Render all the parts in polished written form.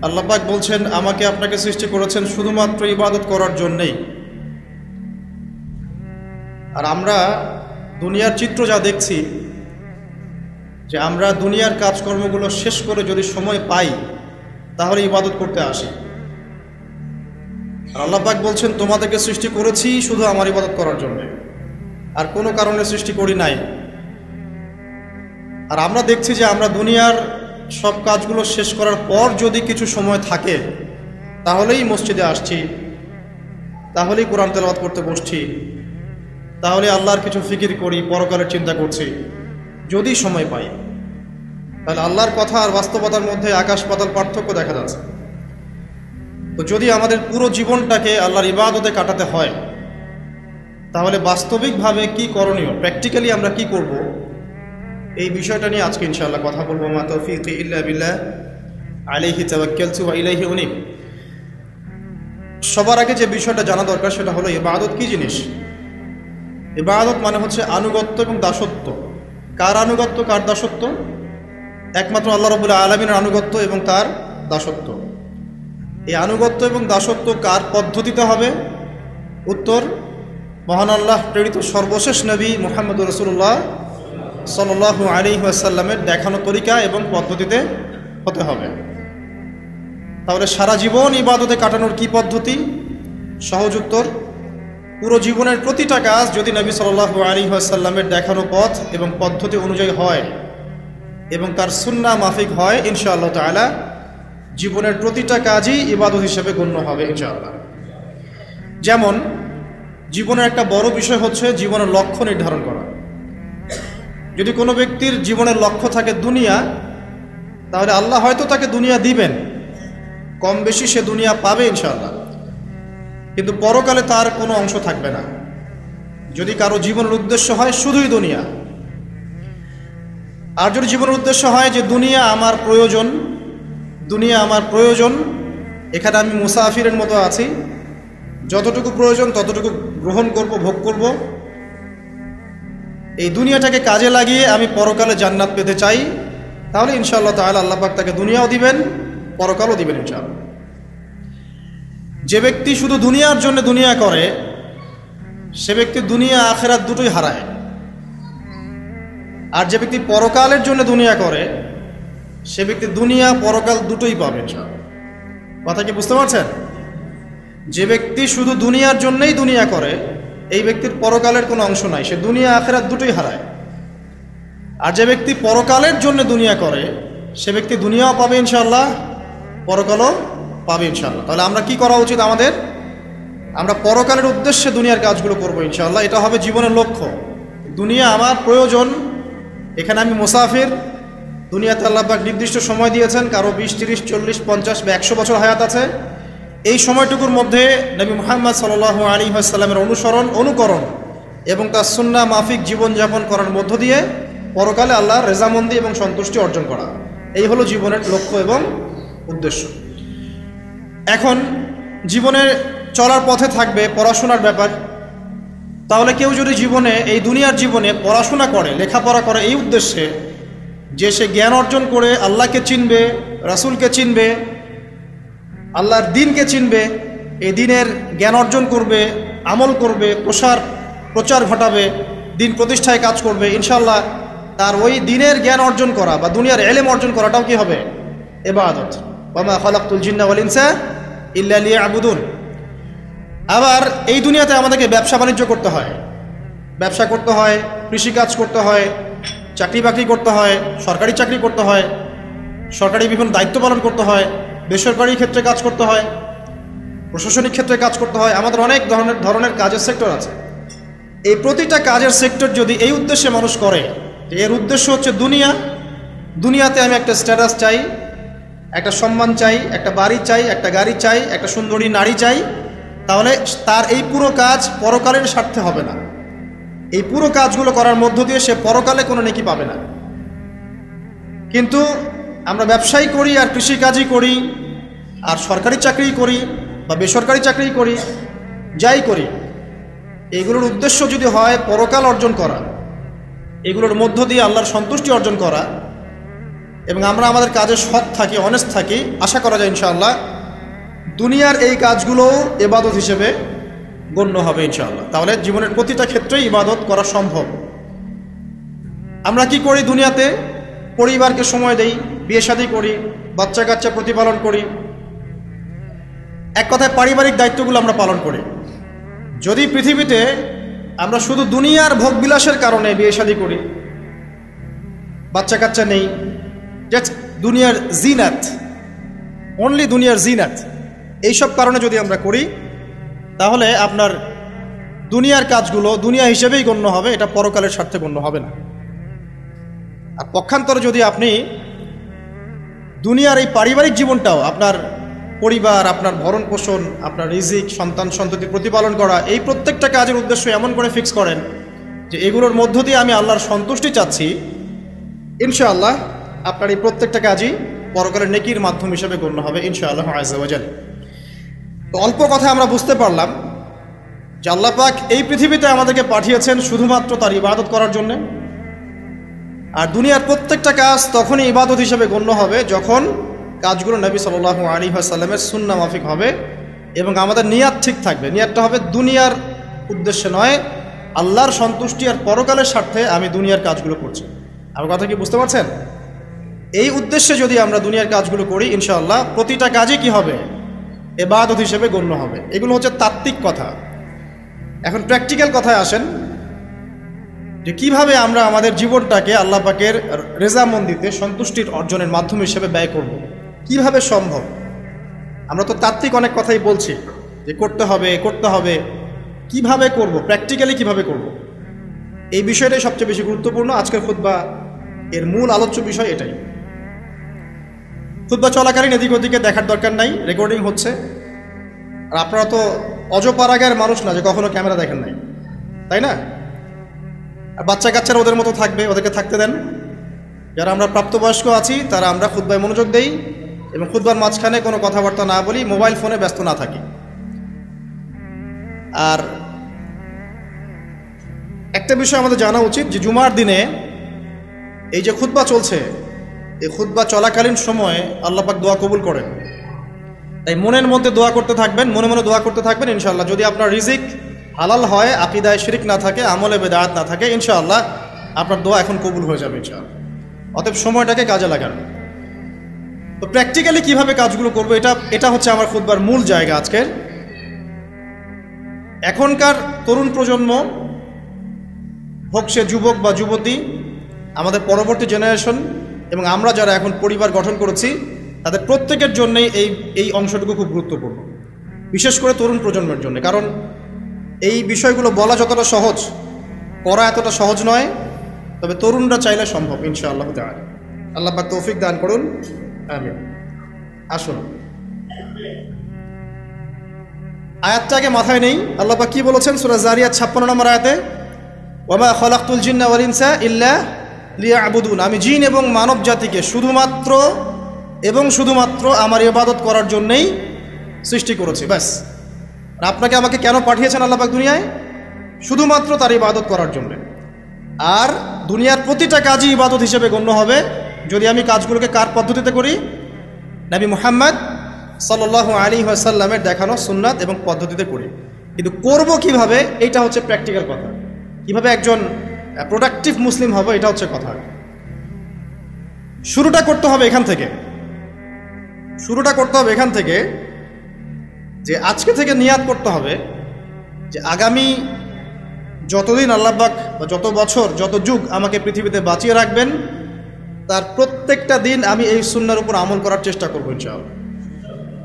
আল্লাহ পাক বলছেন, আমাকে আপনাকে সৃষ্টি করেছেন শুধুমাত্র ইবাদত করার জন্যেই। আর আমরা দুনিয়ার চিত্র যা দেখছি, যে আমরা দুনিয়ার কাজকর্মগুলো শেষ করে যদি সময় পাই তাহলে ইবাদত করতে আসি। আর আল্লাহ পাক বলছেন, তোমাদেরকে সৃষ্টি করেছি শুধু আমার ইবাদত করার জন্য, আর কোনো কারণে সৃষ্টি করি নাই। আর আমরা দেখছি যে আমরা দুনিয়ার সব কাজগুলো শেষ করার পর যদি কিছু সময় থাকে তাহলেই মসজিদে আসছি, তাহলেই কোরআন তেলাওয়াত করতে বসছি, তাহলে আল্লাহর কিছু ফিকির করি, পরকালের চিন্তা করছি যদি সময় পাই। তাহলে আল্লাহর কথা আর বাস্তবতার মধ্যে আকাশ পাতাল পার্থক্য দেখা যাচ্ছে। তো যদি আমাদের পুরো জীবনটাকে আল্লাহর ইবাদতে কাটাতে হয় তাহলে বাস্তবিকভাবে কি করণীয়, প্র্যাকটিক্যালি আমরা কি করব, এই বিষয়টা নিয়ে আজকে ইনশাআল্লাহ কথা বলবো। মা তৌফিকি ইল্লা বিল্লাহ, আলাইহি তাওয়াক্কালতু ওয়া ইলাইহি উনীব। সবার আগে যে বিষয়টা জানা দরকার সেটা হলো ইবাদত কি জিনিস। ইবাদত মানে হচ্ছে আনুগত্য এবং দাসত্ব। কার আনুগত্য, কার দাসত্ব? একমাত্র আল্লাহ রাব্বুল আলামিনের আনুগত্য এবং তার দাসত্ব। এই আনুগত্য এবং দাসত্ব কার পদ্ধতিতে হবে? উত্তর, মহান আল্লাহ প্রেরিত সর্বশেষ নবী মুহাম্মদুর রাসূলুল্লাহ সাল্লাল্লাহু আলাইহি ওয়াসাল্লামের দেখানো তরিকা এবং পদ্ধতিতে হতে হবে। তাহলে সারা জীবন ইবাদতে কাটানোর কি পদ্ধতি? সহজ উত্তর, পুরো জীবনের প্রতিটা কাজ যদি নবী সাল্লাল্লাহু আলাইহি ওয়াসাল্লামের দেখানো পথ এবং পদ্ধতি অনুযায়ী হয় এবং তার সুন্নাহ মাফিক হয়, ইনশাআল্লাহ তাআলা জীবনের প্রতিটা কাজই ইবাদত হিসেবে গণ্য হবে ইনশাআল্লাহ। যেমন জীবনের একটা বড় বিষয় হচ্ছে জীবনের লক্ষ্য নির্ধারণ করা। যদি কোনো ব্যক্তির জীবনের লক্ষ্য থাকে দুনিয়া, তাহলে আল্লাহ হয়তো তাকে দুনিয়া দিবেন, কম বেশি সে দুনিয়া পাবে ইনশাআল্লাহ, কিন্তু পরকালে তার কোনো অংশ থাকবে না। যদি কারো জীবনের উদ্দেশ্য হয় শুধুই দুনিয়া, আর যদি জীবনের উদ্দেশ্য হয় যে দুনিয়া আমার প্রয়োজন, দুনিয়া আমার প্রয়োজন, এখানে আমি মুসাফিরের মতো আছি, যতটুকু প্রয়োজন ততটুকু গ্রহণ করব, ভোগ করব, এই দুনিয়াটাকে কাজে লাগিয়ে আমি পরকালে জান্নাত পেতে চাই, তাহলে ইনশাআল্লাহ তাআলা আল্লাহ পাক তাকে দুনিয়াও দিবেন, পরকালও দিবেন ইনশাআল্লাহ। যে ব্যক্তি শুধু দুনিয়ার জন্য দুনিয়া করে সে ব্যক্তি দুনিয়া আখিরাত দুটোই হারায়। আর যে ব্যক্তি পরকালের জন্য দুনিয়া করে সে ব্যক্তি দুনিয়া পরকাল দুটোই পাবে ইনশাআল্লাহ। কথা কি বুঝতে পারছেন? যে ব্যক্তি শুধু দুনিয়ার জন্যই দুনিয়া করে এই ব্যক্তির পরকালের কোনো অংশ নাই, সে দুনিয়া আখিরাত দুটোই হারায়। আর যে ব্যক্তি পরকালের জন্য দুনিয়া করে সে ব্যক্তি দুনিয়াও পাবে ইনশাআল্লাহ, পরকালও পাবে ইনশাআল্লাহ। তাহলে আমরা কি করা উচিত আমাদের? আমরা পরকালের উদ্দেশ্যে দুনিয়ার কাজগুলো করবো ইনশাআল্লাহ। এটা হবে জীবনের লক্ষ্য। দুনিয়া আমার প্রয়োজন, এখানে আমি মুসাফির, দুনিয়াতে আল্লাহ পাক নির্দিষ্ট সময় দিয়েছেন, কারো 20, 30, 40, 50 বা 100 বছর হায়াত আছে। এই সময়টুকুর মধ্যে নবী মুহাম্মদ সাল্লাল্লাহু আলাইহি ওয়াসাল্লামের অনুকরণ এবং তার সুন্নাহ মাফিক জীবনযাপন করার মধ্য দিয়ে পরকালে আল্লাহর রেজামন্দি এবং সন্তুষ্টি অর্জন করা, এই হলো জীবনের লক্ষ্য এবং উদ্দেশ্য। এখন জীবনের চলার পথে থাকবে পড়াশোনার ব্যাপার। তাহলে কেউ যদি জীবনে, এই দুনিয়ার জীবনে পড়াশোনা করে, লেখাপড়া করে এই উদ্দেশ্যে যে সে জ্ঞান অর্জন করে আল্লাহকে চিনবে, রাসূলকে চিনবে, আল্লাহর দ্বীনকে চিনবে, এই দ্বীনের জ্ঞান অর্জন করবে, আমল করবে, প্রচার ঘটাবে, দ্বীন প্রতিষ্ঠায় কাজ করবে, ইনশাআল্লাহ তার ওই দ্বীনের জ্ঞান অর্জন করা বা দুনিয়ার ইলম অর্জন করাটাও কি হবে? ইবাদত। ওয়া মা খালাকতুল জিন্না ওয়াল ইনসা ইল্লা লিয়াবুদুন। আবার এই দুনিয়াতে আমাদেরকে ব্যবসা বাণিজ্য করতে হয়, ব্যবসা করতে হয়, কৃষিকাজ করতে হয়, চাকরি বাকরি করতে হয়, সরকারি চাকরি করতে হয়, সরকারি বিভিন্ন দায়িত্ব পালন করতে হয়, বেসরকারি ক্ষেত্রে কাজ করতে হয়, প্রশাসনিক ক্ষেত্রে কাজ করতে হয়। আমাদের অনেক ধরনের কাজের সেক্টর আছে। এই প্রতিটা কাজের সেক্টর যদি এই উদ্দেশ্যে মানুষ করে, এর উদ্দেশ্য হচ্ছে দুনিয়াতে আমি একটা স্ট্যাটাস চাই, একটা সম্মান চাই, একটা বাড়ি চাই, একটা গাড়ি চাই, একটা সুন্দরী নারী চাই, তাহলে তার এই পুরো কাজ পরকালের স্বার্থে হবে না। এই পুরো কাজগুলো করার মধ্য দিয়ে সে পরকালে কোনো নেকি পাবে না। কিন্তু আমরা ব্যবসায়ী করি আর কৃষিকাজই করি আর সরকারি চাকরি করি বা বেসরকারি চাকরি করি, যাই করি, এগুলোর উদ্দেশ্য যদি হয় পরকাল অর্জন করা, এগুলোর মধ্য দিয়ে আল্লাহর সন্তুষ্টি অর্জন করা, এবং আমরা আমাদের কাজে সৎ থাকি, অনেস্ট থাকি, আশা করা যায় ইনশাআল্লাহ দুনিয়ার এই কাজগুলোও ইবাদত হিসেবে গণ্য হবে ইনশাআল্লাহ। তাহলে জীবনের প্রতিটা ক্ষেত্রেই ইবাদত করা সম্ভব। আমরা কি করি দুনিয়াতে? পরিবারকে সময় দেই, বিয়ে শাদী করি, বাচ্চা কাচ্চা প্রতিপালন করি, এক কথায় পারিবারিক দায়িত্বগুলো আমরা পালন করি। যদি পৃথিবীতে আমরা শুধু দুনিয়ার ভোগবিলাসের কারণে বিয়ে শাদী করি, বাচ্চা কাচ্চা নেই, জাস্ট দুনিয়ার জিনাত, অনলি দুনিয়ার জিনাত, এইসব কারণে যদি আমরা করি, তাহলে আপনার দুনিয়ার কাজগুলো দুনিয়া হিসেবেই গণ্য হবে, এটা পরকালের স্বার্থে গণ্য হবে না। আর পক্ষান্তরে যদি আপনি দুনিয়ার এই পারিবারিক জীবনটাও, আপনার পরিবার, আপনার ভরণ পোষণ, আপনার রিজিক, সন্তান সন্ততি প্রতিপালন করা, এই প্রত্যেকটা কাজের উদ্দেশ্য এমন করে ফিক্স করেন যে এগুলোর মধ্য দিয়ে আমি আল্লাহর সন্তুষ্টি চাচ্ছি, ইনশাআল্লাহ আপনার এই প্রত্যেকটা কাজই পরকালের নেকির মাধ্যম হিসেবে গণ্য হবে ইনশাআল্লাহ আযজা ওয়া জাল। তো অল্প কথা আমরা বুঝতে পারলাম যে আল্লাহ পাক এই পৃথিবীতে আমাদেরকে পাঠিয়েছেন শুধুমাত্র তার ইবাদত করার জন্য। আর দুনিয়ার প্রত্যেকটা কাজ তখনই ইবাদত হিসেবে গণ্য হবে যখন কাজগুলো নবী সাল্লাল্লাহু আলাইহি ওয়াসাল্লামের সুন্নাহ মাফিক হবে এবং আমাদের নিয়াত ঠিক থাকবে। নিয়াতটা হবে দুনিয়ার উদ্দেশ্যে নয়, আল্লাহর সন্তুষ্টি আর পরকালের স্বার্থে আমি দুনিয়ার কাজগুলো করছি। আমার কথা কি বুঝতে পারছেন? এই উদ্দেশ্যে যদি আমরা দুনিয়ার কাজগুলো করি, ইনশাআল্লাহ প্রতিটা কাজই কি হবে? ইবাদত হিসেবে গণ্য হবে। এগুলো হচ্ছে তাত্ত্বিক কথা। এখন প্র্যাকটিক্যাল কথায় আসেন যে কিভাবে আমরা আমাদের জীবনটাকে আল্লাহ পাকের রেজামন্দিতে সন্তুষ্টির অর্জনের মাধ্যম হিসেবে ব্যয় করব, কিভাবে সম্ভব? আমরা তো তাত্ত্বিক অনেক কথাই বলছি যে করতে হবে করতে হবে, কিভাবে করব, প্র্যাকটিক্যালি কিভাবে করব, এই বিষয়টাই সবচেয়ে বেশি গুরুত্বপূর্ণ। আজকের খুতবা এর মূল আলোচ্য বিষয় এটাই। খুতবা চলাকালীন এদিক ওদিকে দেখার দরকার নাই, রেকর্ডিং হচ্ছে। আর আপনারা তো অজপাড়াগার মানুষ না যে কখনো ক্যামেরা দেখেন নাই, তাই না? আর বাচ্চা কাচ্চারা ওদের মতো থাকবে, ওদেরকে থাকতে দেন। যারা আমরা প্রাপ্তবয়স্ক আছি তারা আমরা খুতবায় মনোযোগ দেই এবং খুতবার মাঝখানে কোনো কথাবার্তা না বলি, মোবাইল ফোনে ব্যস্ত না থাকি। আর একটা বিষয় আমাদের জানা উচিত যে জুমার দিনে এই যে খুতবা চলছে, এই খুতবা চলাকালীন সময়ে আল্লাহ পাক দোয়া কবুল করেন। তাই মনের মধ্যে দোয়া করতে থাকবেন, মনে মনে দোয়া করতে থাকবেন। ইনশাআল্লাহ যদি আপনার রিজিক হালাল হয়, আকীদায় শিরক না থাকে, আমলে বেদাত না থাকে, ইনশাআল্লাহ আপনার দোয়া এখন কবুল হয়ে যাবে ইনশাআল্লাহ। অতএব সময়টাকে কাজে লাগান। তো প্র্যাকটিক্যালি কিভাবে কাজগুলো করবো, এটা হচ্ছে আমার খুতবার মূল জায়গা আজকের। এখনকার তরুণ প্রজন্ম হোক সে যুবক বা যুবতী, আমাদের পরবর্তী জেনারেশন এবং আমরা যারা এখন পরিবার গঠন করেছি, তাদের প্রত্যেকের জন্যই এই অংশটুকু খুব গুরুত্বপূর্ণ, বিশেষ করে তরুণ প্রজন্মের জন্য। কারণ এই বিষয়গুলো বলা যতটা সহজ, করা এতটা সহজ নয়। তবে তরুণরা চাইলে সম্ভব ইনশাআল্লাহ তাআলা। আল্লাহ পাক তৌফিক দান করুন, আমিন। আসুন আয়াতটাকে মাথায় নেই। আল্লাহ পাক কি বলেছেন সূরা জারিয়াত 56 নম্বর আয়াতে, ওয়ামা খালাকতুল জিন্না ওয়াল ইনসা ইল্লা লিয়াবুদুন, আমি জিন এবং মানব জাতিকে শুধুমাত্র এবং শুধুমাত্র আমার ইবাদত করার জন্যই সৃষ্টি করেছি, ব্যাস। আর আপনাকে আমাকে কেন পাঠিয়েছেন আল্লাহ পাক দুনিয়ায়? শুধুমাত্র তার ইবাদত করার জন্য। আর দুনিয়ার প্রতিটা কাজই ইবাদত হিসেবে গণ্য হবে যদি আমি কাজগুলোকে কার পদ্ধতিতে করি? নবী মুহাম্মদ সাল্লাল্লাহু আলাইহি ওয়াসাল্লামের দেখানো সুন্নাত এবং পদ্ধতিতে করি। কিন্তু করব কিভাবে, এটা হচ্ছে প্র্যাকটিক্যাল কথা। কিভাবে একজন প্রোডাক্টিভ মুসলিম হবে, এটা হচ্ছে কথা। শুরুটা করতে হবে এখান থেকে, যে আজকে থেকে নিয়াত করতে হবে যে আগামী যতদিন আল্লাহ পাক বা যত বছর যত যুগ আমাকে পৃথিবীতে বাঁচিয়ে রাখবেন, তার প্রত্যেকটা দিন আমি এই সুন্নাহর উপর আমল করার চেষ্টা করবো ইনশাআল্লাহ।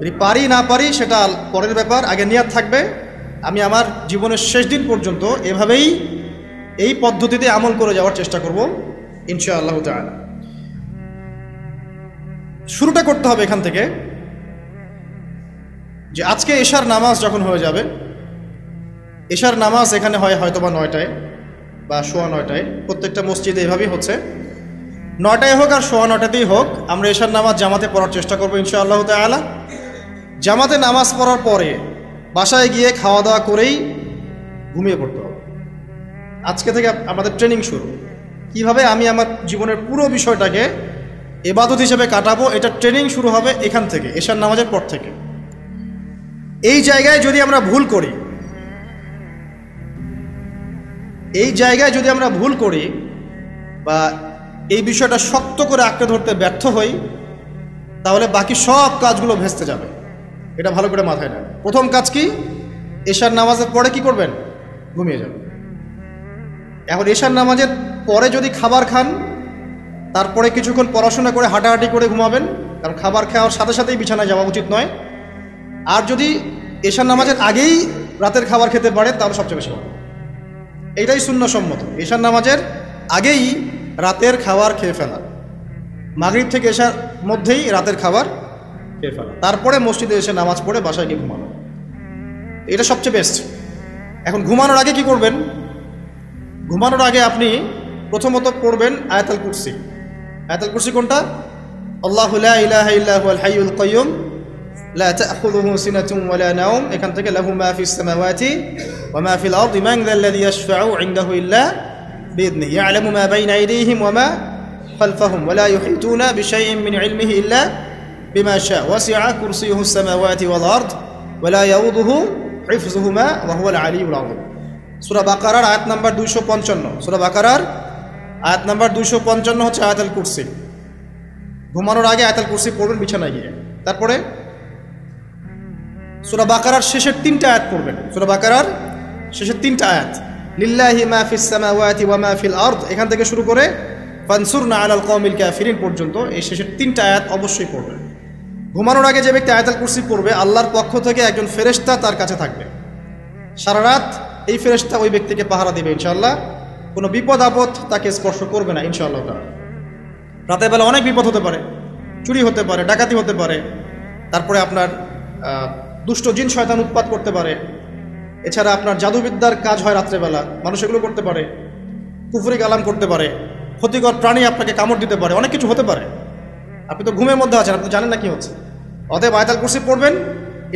যদি পারি না পারি সেটা পরের ব্যাপার, আগে নিয়াত থাকবে আমি আমার জীবনের শেষ দিন পর্যন্ত এভাবেই এই পদ্ধতিতে আমল করে যাওয়ার চেষ্টা করব ইনশাআল্লাহ তাআলা। শুরুটা করতে হবে এখান থেকে যে আজকে এশার নামাজ যখন হয়ে যাবে, এশার নামাজ এখানে হয় হয়তোবা 9টায় বা 9:15, প্রত্যেকটা মসজিদে এভাবেই হচ্ছে। 9টায় হোক আর 9:15তেই হোক, আমরা এশার নামাজ জামাতে পড়ার চেষ্টা করবো ইনশাআল্লাহ তাআলা। জামাতে নামাজ পড়ার পরে বাসায় গিয়ে খাওয়া দাওয়া করেই ঘুমিয়ে পড়তে হবে। আজকে থেকে আমাদের ট্রেনিং শুরু, কিভাবে আমি আমার জীবনের পুরো বিষয়টাকে ইবাদত হিসেবে কাটাবো, এটা ট্রেনিং শুরু হবে এখান থেকে, এশার নামাজের পর থেকে। এই জায়গায় যদি আমরা ভুল করি, বা এই বিষয়টা শক্ত করে আঁকড়ে ধরতে ব্যর্থ হই, তাহলে বাকি সব কাজগুলো ভেস্তে যাবে। এটা ভালো করে মাথায় নেন। প্রথম কাজ কি? এশার নামাজের পরে কি করবেন? ঘুমিয়ে যাবেন। এখন এশার নামাজের পরে যদি খাবার খান, তারপরে কিছুক্ষণ পড়াশোনা করে হাঁটাহাঁটি করে ঘুমাবেন, কারণ খাবার খাওয়ার সাথে সাথেই বিছানায় যাওয়া উচিত নয়। আর যদি এশার নামাজের আগেই রাতের খাবার খেতে পারে, তাহলে সবচেয়ে বেশি ভালো। এইটাই সুন্নাহসম্মত, এশার নামাজের আগেই রাতের খাবার খেয়ে ফেলা, মাগরিব থেকে এশার মধ্যেই রাতের খাবার খেয়ে ফেলা, তারপরে মসজিদে এসে নামাজ পড়ে বাসায় গিয়ে ঘুমানো, এটা সবচেয়ে বেস্ট। এখন ঘুমানোর আগে কি করবেন? ঘুমানোর আগে আপনি প্রথমত পড়বেন আয়াতুল কুরসি। আয়াতুল কুরসি কোনটা? আল্লাহু লা ইলাহা ইল্লা হুয়াল হাইয়ুল কাইয়্যুম লা তা'খুযুহু সিনাতুন ওয়া লা নাওম, এখান থেকে লাহু মা ফিস সামাওয়াতি ওয়া মা ফিল আরদি মান যাল্লাযী ইয়াশফা'ু ইনদাহু ইল্লা বিইذনিহি ইয়া'লামু মা বাইনা আইদিহিম ওয়া মা খালফাহুম ওয়া লা ইউহিতুনা বিশাইইন মিন ইলমিহি ইল্লা বিমা শা'a ওয়াসি'a কুরসিয়ুহুস সামাওয়াতি ওয়াল আরদ ওয়া লা ইয়াউদুহু হিফযুহুমা ওয়া হুয়াল আলিয়্যুল আযীম। সূরা বাকারার আয়াত নাম্বার 255। সূরা বাকারার আয়াত নাম্বার 255 হচ্ছে আয়াতুল কুরসি। ঘুমানোর আগে আয়াতুল কুরসি পড়বেন বিছানায় গিয়ে। তারপরে সূরা বাকারার শেষের 3টা আয়াত পড়বেন। সূরা বাকারার শেষের 3টা আয়াত, লিল্লাহি মা ফিস সামাওয়াতি ওয়া মা ফিল আরদ, এখান থেকে শুরু করে ফানসুরনা আলাল কওমিল কাফিরিন পর্যন্ত এই শেষের 3টা আয়াত অবশ্যই পড়বেন। ঘুমানোর আগে যে ব্যক্তি আয়াতুল কুরসি পড়বে, আল্লাহর পক্ষ থেকে একজন ফেরেশতা তার কাছে থাকবে সারা রাত। এই ফেরেশতা ওই ব্যক্তিকে পাহারা দেবে ইনশাআল্লাহ। কোনো বিপদ আপদ তাকে স্পর্শ করবে না ইনশাআল্লাহ। রাতের বেলা অনেক বিপদ হতে পারে, চুরি হতে পারে, ডাকাতি হতে পারে, তারপরে আপনার দুষ্ট জিন শয়তান উৎপাত করতে পারে, এছাড়া আপনার জাদুবিদ্যার কাজ হয় রাত্রেবেলা, মানুষ এগুলো করতে পারে, কুফরি কালাম করতে পারে, ক্ষতিকর প্রাণী আপনাকে কামড় দিতে পারে, অনেক কিছু হতে পারে। আপনি তো ঘুমের মধ্যে আছেন, আপনি জানেন না কি হচ্ছে। অতএব আয়াতুল কুরসি পড়বেন,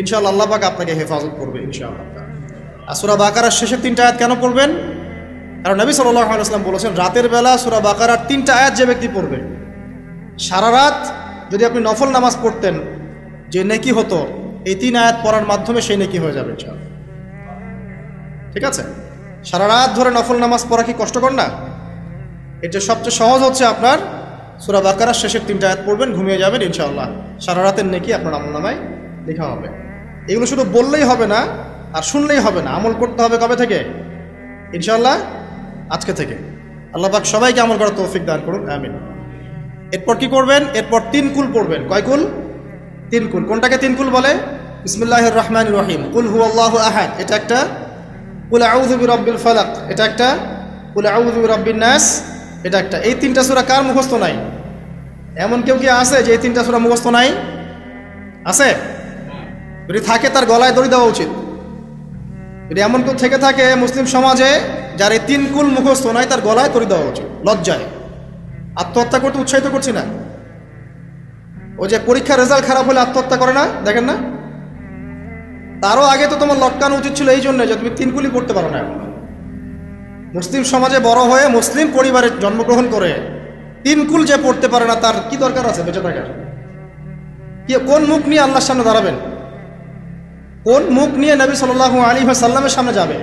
ইনশাআল্লাহ আল্লাহ পাক আপনাকে হেফাজত করবে ইনশাআল্লাহ। আর সূরা বাকারার শেষের 3টা আয়াত কেন পড়বেন? কারণ নবী সাল্লাল্লাহু আলাইহি ওয়াসাল্লাম বলেছেন, রাতের বেলা সূরা বাকারার 3টা আয়াত যে ব্যক্তি পড়বে, সারা রাত যদি আপনি নফল নামাজ পড়তেন যে নেকি হতো, এই 3 আয়াত পড়ার মাধ্যমে সেই নেকি হয়ে যাবে ইনশাআল্লাহ। ঠিক আছে? সারা রাত ধরে নফল নামাজ পড়া কি কষ্টকর না? এটা সবচেয়ে সহজ হচ্ছে আপনার সূরা বাকারার শেষের 3টা আয়াত পড়বেন, ঘুমিয়ে যাবেন ইনশাআল্লাহ। সারা রাতের নেকি আপনার আমলনামায় লেখা হবে। এগুলো শুধু বললেই হবে না আর শুনলেই হবে না, আমল করতে হবে। কবে থেকে? ইনশাআল্লাহ আজকে থেকে। আল্লাহ পাক সবাইকে আমল করার তৌফিক দান করুন, আমিন। এরপর কি করবেন? এরপর 3 কুল পড়বেন। কয় কুল? 3 কুল। কোনটাকে 3 কুল বলে? বিসমিল্লাহির রহমানির রহিম, কুল হুয়াল্লাহু আহাদ এটা একটা, কুল আউযু বিরাব্বিল ফালাক এটা একটা, কুল আউযু বিরাব্বিন নাস এটা একটা। এই 3টা সূরা কার মুখস্থ নাই? এমন কেউ কি আছে যে এই 3টা সূরা মুখস্থ নাই? আছে? যদি থাকে তার গলায় দড়ি দেওয়া উচিত। যদি এমন কেউ থেকে থাকে মুসলিম সমাজে যার এই 3 কুল মুখস্থ নাই, তার গলায় দড়ি দেওয়া উচিত লজ্জায়। আত্মহত্যা করতে উৎসাহিত করছি না। ওই যে পরীক্ষার রেজাল্ট খারাপ হলে আত্মহত্যা করে না, দেখেন না? তারও আগে তো তোমার লটকানো উচিত ছিল এই জন্য যে তুমি 3 কুলই পড়তে পারো না। মুসলিম সমাজে বড় হয়ে মুসলিম পরিবারে জন্মগ্রহণ করে 3 কুল যে পড়তে পারে না, তার কি দরকার আছে বেঁচে থাকার? কি কোন মুখ নিয়ে আল্লাহর সামনে দাঁড়াবেন? কোন মুখ নিয়ে নবী সাল্লাল্লাহু আলাইহি ওয়াসাল্লামের সামনে যাবে?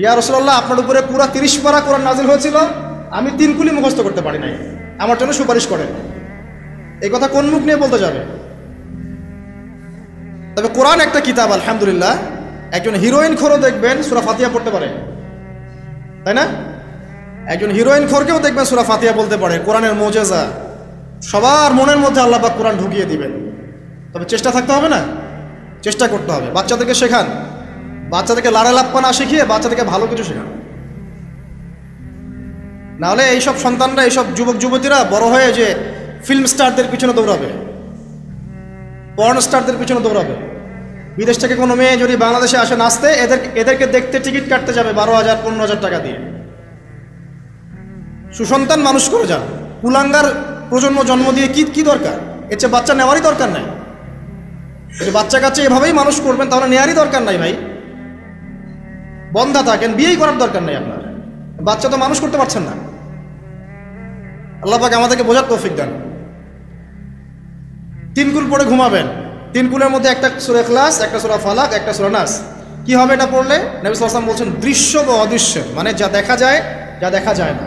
ইয়া রাসূলুল্লাহ, আপনার উপরে পুরো 30 পারা কোরআন নাযিল হয়েছিল, আমি 3 কুলি মুখস্থ করতে পারি নাই, আমার জন্য সুপারিশ করেন। এই কথা কোন মুখ নিয়ে বলতে যাবে? তবে কোরআন একটা কিতাব, আলহামদুলিল্লাহ। একজন হিরোইন খোরও দেখবেন সূরা ফাতিহা পড়তে পারে, তাই না? একজন হিরোইন খোরকেও দেখবেন সূরা ফাতিহা বলতে পারে। কোরআনের মুজিজা, সবার মনের মধ্যে আল্লাহ পাক কোরআন ঢুকিয়ে দিবেন। তবে চেষ্টা থাকতে হবে না? চেষ্টা করতে হবে। বাচ্চাদেরকে শেখান, বাচ্চাদেরকে লাড়া লাপ্পানা শিখিয়ে বাচ্চাদেরকে ভালো কিছু শেখান। নাহলে এইসব সন্তানরা, এইসব যুবক যুবতীরা বড় হয়ে যে ফিল্ম স্টারদের পিছনে দৌড়াবে, পর্ন স্টারদের পিছনে দৌড়াবে। বিদেশ থেকে কোনো মেয়ে যদি বাংলাদেশে আসে নাচতে, এদেরকে দেখতে টিকিট কাটতে যাবে 12,000 15,000 টাকা দিয়ে। সুসন্তান মানুষ করে যান। কুলাঙ্গার প্রজন্ম জন্ম দিয়ে কি দরকার? এর চেয়ে বাচ্চা নেওয়ারই দরকার নাই। যদি বাচ্চা কাচ্চা এভাবেই মানুষ করবেন তাহলে নেওয়ারই দরকার নাই ভাই। বন্ধা থাকেন, বিয়েই করার দরকার নাই আপনার। বাচ্চা তো মানুষ করতে পারছেন না। আল্লাহ পাক আমাদেরকে বোঝার তৌফিক দেন। তিন কুল পড়ে ঘুমাবেন, তিন কুলের মধ্যে একটা সূরা ইখলাস, একটা সূরা ফালাক, একটা সূরা নাস। কি হবে এটা পড়লে? নবী সাল্লাল্লাহু আলাইহি ওয়াসাল্লাম বলছেন দৃশ্য বা অদৃশ্য, মানে যা দেখা যায় যা দেখা যায় না,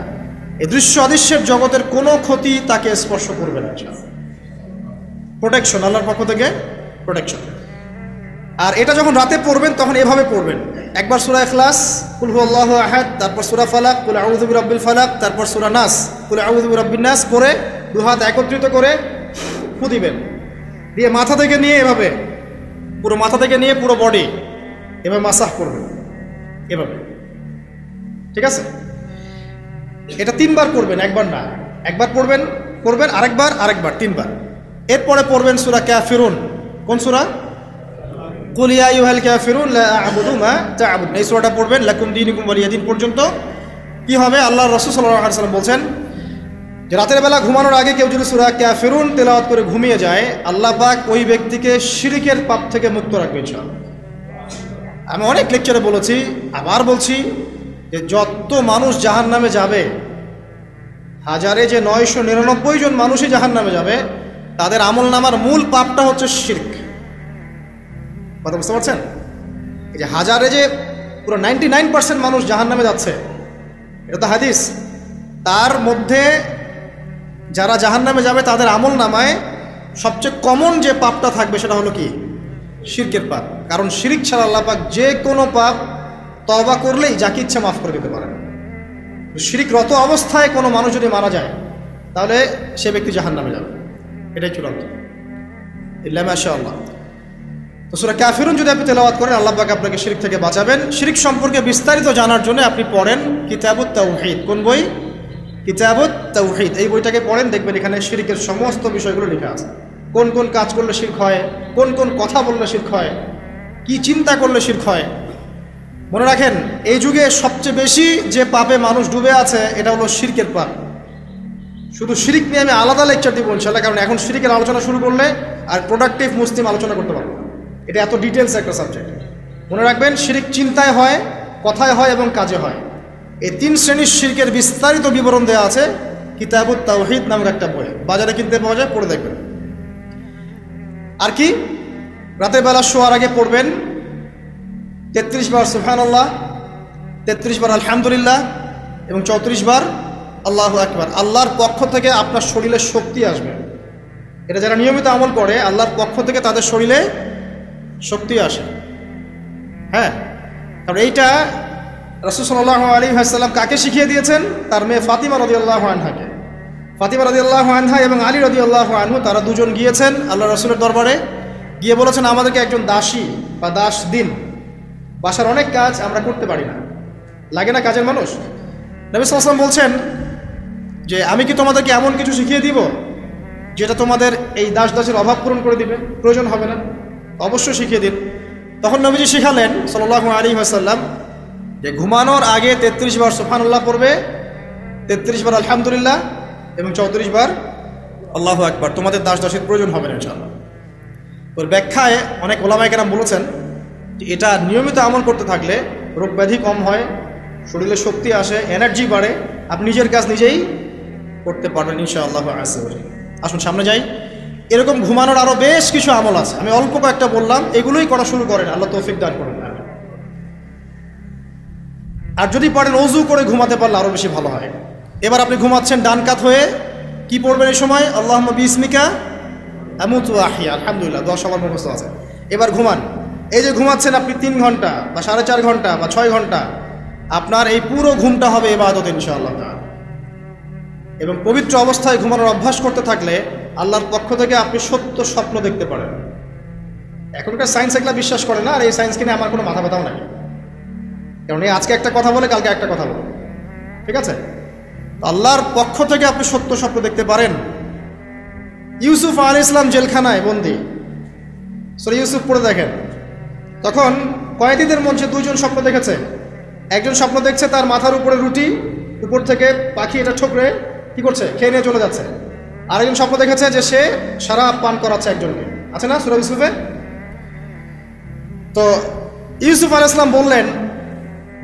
এই দৃশ্য অদৃশ্যের জগতের কোনো ক্ষতি তাকে স্পর্শ করবে না। প্রোটেকশন, আল্লাহর পক্ষ থেকে প্রোটেকশন। আর এটা যখন রাতে পড়বেন তখন এভাবে পড়বেন, একবার সূরা ইখলাস কুল হুয়াল্লাহু আহাদ, তারপর সূরা ফালাক কুল আউযু বিরাব্বিল ফালাক, তারপর সূরা নাস কুল আউযু বিরাব্বিন নাস পড়ে দু হাত একত্রিত করে ফু দিবেন, দিয়ে মাথা থেকে নিয়ে এভাবে পুরো মাথা থেকে নিয়ে পুরো বডি এভাবে মাসাজ করবেন এভাবে, ঠিক আছে? এটা তিনবার করবেন, একবার না, একবার করবেন আরেকবার তিনবার। এরপরে পড়বেন সূরা কাফিরুন। কোন সূরা? কুল ইয়া আইয়ুহাল কাফিরুন লা আ'বুদু মা তা'বুদুন। এই সূরাটা পড়বেন লাকুম দীনুকুম ওয়ালিয়া দীন পর্যন্ত। কি হবে? আল্লাহর রাসূল সাল্লাল্লাহু আলাইহি ওয়াসাল্লাম বলছেন যে রাতের বেলা ঘুমানোর আগে কেউ যদি সূরা কাফিরুন তেলাওয়াত করে ঘুমিয়ে যায়, আল্লাহ পাক ওই ব্যক্তিকে শিরকের পাপ থেকে মুক্ত রাখবে ইনশাআল্লাহ। আমি অনেক লেকচারে বলেছি, আবার বলছি যে যত মানুষ জাহান্নামে যাবে, হাজারে যে 999 জন মানুষই জাহান্নামে যাবে, তাদের আমলনামার মূল পাপটা হচ্ছে শিরক। কথা বুঝতে পারছেন? এই যে হাজারে যে পুরো 99% মানুষ জাহান্নামে যাচ্ছে, এটা তো হাদিস। তার মধ্যে যারা জাহান্নামে যাবে তাদের আমলনামায় সবচেয়ে কমন যে পাপটা থাকবে সেটা হলো কি? শিরকের পাপ। কারণ শিরক ছাড়া আল্লাহ পাক যে কোনো পাপ তওবা করলেই যাকে ইচ্ছা মাফ করে দিতে পারেন। শিরকরত অবস্থায় কোনো মানুষ যদি মারা যায় তাহলে সে ব্যক্তি জাহান্নামে যাবে, এটাই চূড়ান্ত। ইল্লা মাশাআল্লাহ। তো সূরা কাফিরুন যদি আপনি তেলাওয়াত করেন, আল্লাহ পাক আপনাকে শিরক থেকে বাঁচাবেন। শিরক সম্পর্কে বিস্তারিত জানার জন্য আপনি পড়েন কিতাবুত তাওহীদ। কোন বই? কিতাবুত তাওহীদ। এই বইটাকে পড়েন, দেখবেন এখানে শিরকের সমস্ত বিষয়গুলো লেখা আছে। কোন কোন কাজ করলে শিরক হয়, কোন কোন কথা বললে শিরক হয়, কি চিন্তা করলে শিরক হয়। মনে রাখেন, এই যুগে সবচেয়ে বেশি যে পাপে মানুষ ডুবে আছে এটা হলো শিরকের পাপ। শুধু শিরক নিয়ে আমি আলাদা লেকচার দিব ইনশাআল্লাহ, কারণ এখন শিরকের আলোচনা শুরু করলে আর প্রোডাক্টিভ মুসলিম আলোচনা করতে পারবো না। এটা এত ডিটেলস একটা সাবজেক্ট। মনে রাখবেন, শিরক চিন্তায় হয়, কথায় হয় এবং কাজে হয়। এই তিন শ্রেণীর শিরকের বিস্তারিত বিবরণ দেওয়া আছে কিতাবুত তাওহীদ নামের একটা বই, বাজারে কিনতে পাওয়া যায়, পড়ে দেখবেন। আর কি? রাতের বেলা শোয়ার আগে পড়বেন 33 বার সুবহানাল্লাহ, 33 বার আলহামদুলিল্লাহ এবং 34 বার আল্লাহু আকবার। আল্লাহর পক্ষ থেকে আপনার শরীরে শক্তি আসবে। এটা যারা নিয়মিত আমল করে, আল্লাহর পক্ষ থেকে তাদের শরীরে শক্তি আসে। হ্যাঁ, কারণ এইটা রাসূল সাল্লাল্লাহু আলাইহি ওয়াসাল্লাম কাকে শিখিয়ে দিয়েছেন? তার মেয়ে ফাতিমা রাদিয়াল্লাহু আনহাকে। ফাতিমা রাদিয়াল্লাহু আনহা এবং আলী রাদিয়াল্লাহু আনহু, তারা দুজন গিয়েছেন আল্লাহ রাসূলের দরবারে, গিয়ে বলেছেন আমাদেরকে একজন দাসী বা দাস দিন, বাসার অনেক কাজ আমরা করতে পারি না, লাগে না কাজের মানুষ। নবী সাল্লাল্লাহু আলাইহি ওয়াসাল্লাম বলছেন যে আমি কি তোমাদেরকে এমন কিছু শিখিয়ে দিব যেটা তোমাদের এই দাস দাসের অভাব পূরণ করে দিবে, প্রয়োজন হবে না? অবশ্যই শিখিয়ে দিন। তখন নবীজি শিখালেন সাল্লাল্লাহু আলাইহি ওয়াসাল্লাম যে ঘুমানোর আগে 33 বার সুবহানাল্লাহ পড়বে, 33 বার আলহামদুলিল্লাহ এবং 34 বার আল্লাহু আকবার। তোমাদের দাস দাসের প্রয়োজন হবে না ইনশাআল্লাহ। ওর ব্যাখ্যায় অনেক ওলামায়ে কেরাম বলেছেন যে এটা নিয়মিত আমল করতে থাকলে রোগ ব্যাধি কম হয়, শরীরে শক্তি আসে, এনার্জি বাড়ে, আপনি নিজের কাজ নিজেই করতে পারবেন ইনশাআল্লাহ আযজা ওয়া জাল্লা। আসুন সামনে যাই। এরকম ঘুমানোর আরও বেশ কিছু আমল আছে, আমি অল্প কয়েকটা বললাম, এগুলোই করা শুরু করেন, আল্লাহ তৌফিক দান করেন। আর যদি পারেন ওযু করে ঘুমাতে পারলে আরও বেশি ভালো হয়। এবার আপনি ঘুমাচ্ছেন ডান কাত হয়ে, কি পড়বেন এই সময়? আল্লাহুম্মা বিসমিকা আমুতু ওয়া আহইয়া, আলহামদুলিল্লাহ, 10 সবার মুখস্থ আছে। এবার ঘুমান। এই যে ঘুমাচ্ছেন আপনি 3 ঘন্টা বা 4.5 ঘন্টা বা 6 ঘন্টা, আপনার এই পুরো ঘুমটা হবে ইবাদত ইনশাআল্লাহ। এবং পবিত্র অবস্থায় ঘুমানোর অভ্যাস করতে থাকলে আল্লাহর পক্ষ থেকে আপনি সত্য স্বপ্ন দেখতে পারেন। এখনকার সায়েন্স এগুলা বিশ্বাস করে না, আর এই সায়েন্সকে নিয়ে আমার কোনো মাথা ব্যথাও নাই, কারণ এই আজকে একটা কথা বলে কালকে একটা কথা বলে, ঠিক আছে? আল্লাহর পক্ষ থেকে আপনি সত্য স্বপ্ন দেখতে পারেন। ইউসুফ আলাইহিস সালাম জেলখানায় বন্দী, সূরা ইউসুফ পড়ে দেখেন। তখন কয়েদিদের মধ্যে 2 জন স্বপ্ন দেখেছে। একজন স্বপ্ন দেখছে তার মাথার উপরে রুটি, উপর থেকে পাখি এটা ঠোকরে কি করছে, খেয়ে নিয়ে চলে যাচ্ছে। আরেকজন স্বপ্ন দেখেছে যে সে শরাব পান করাচ্ছে একজনকে, আছে না সূরা ইউসুফে? তো ইউসুফ আলাইহিস সালাম বললেন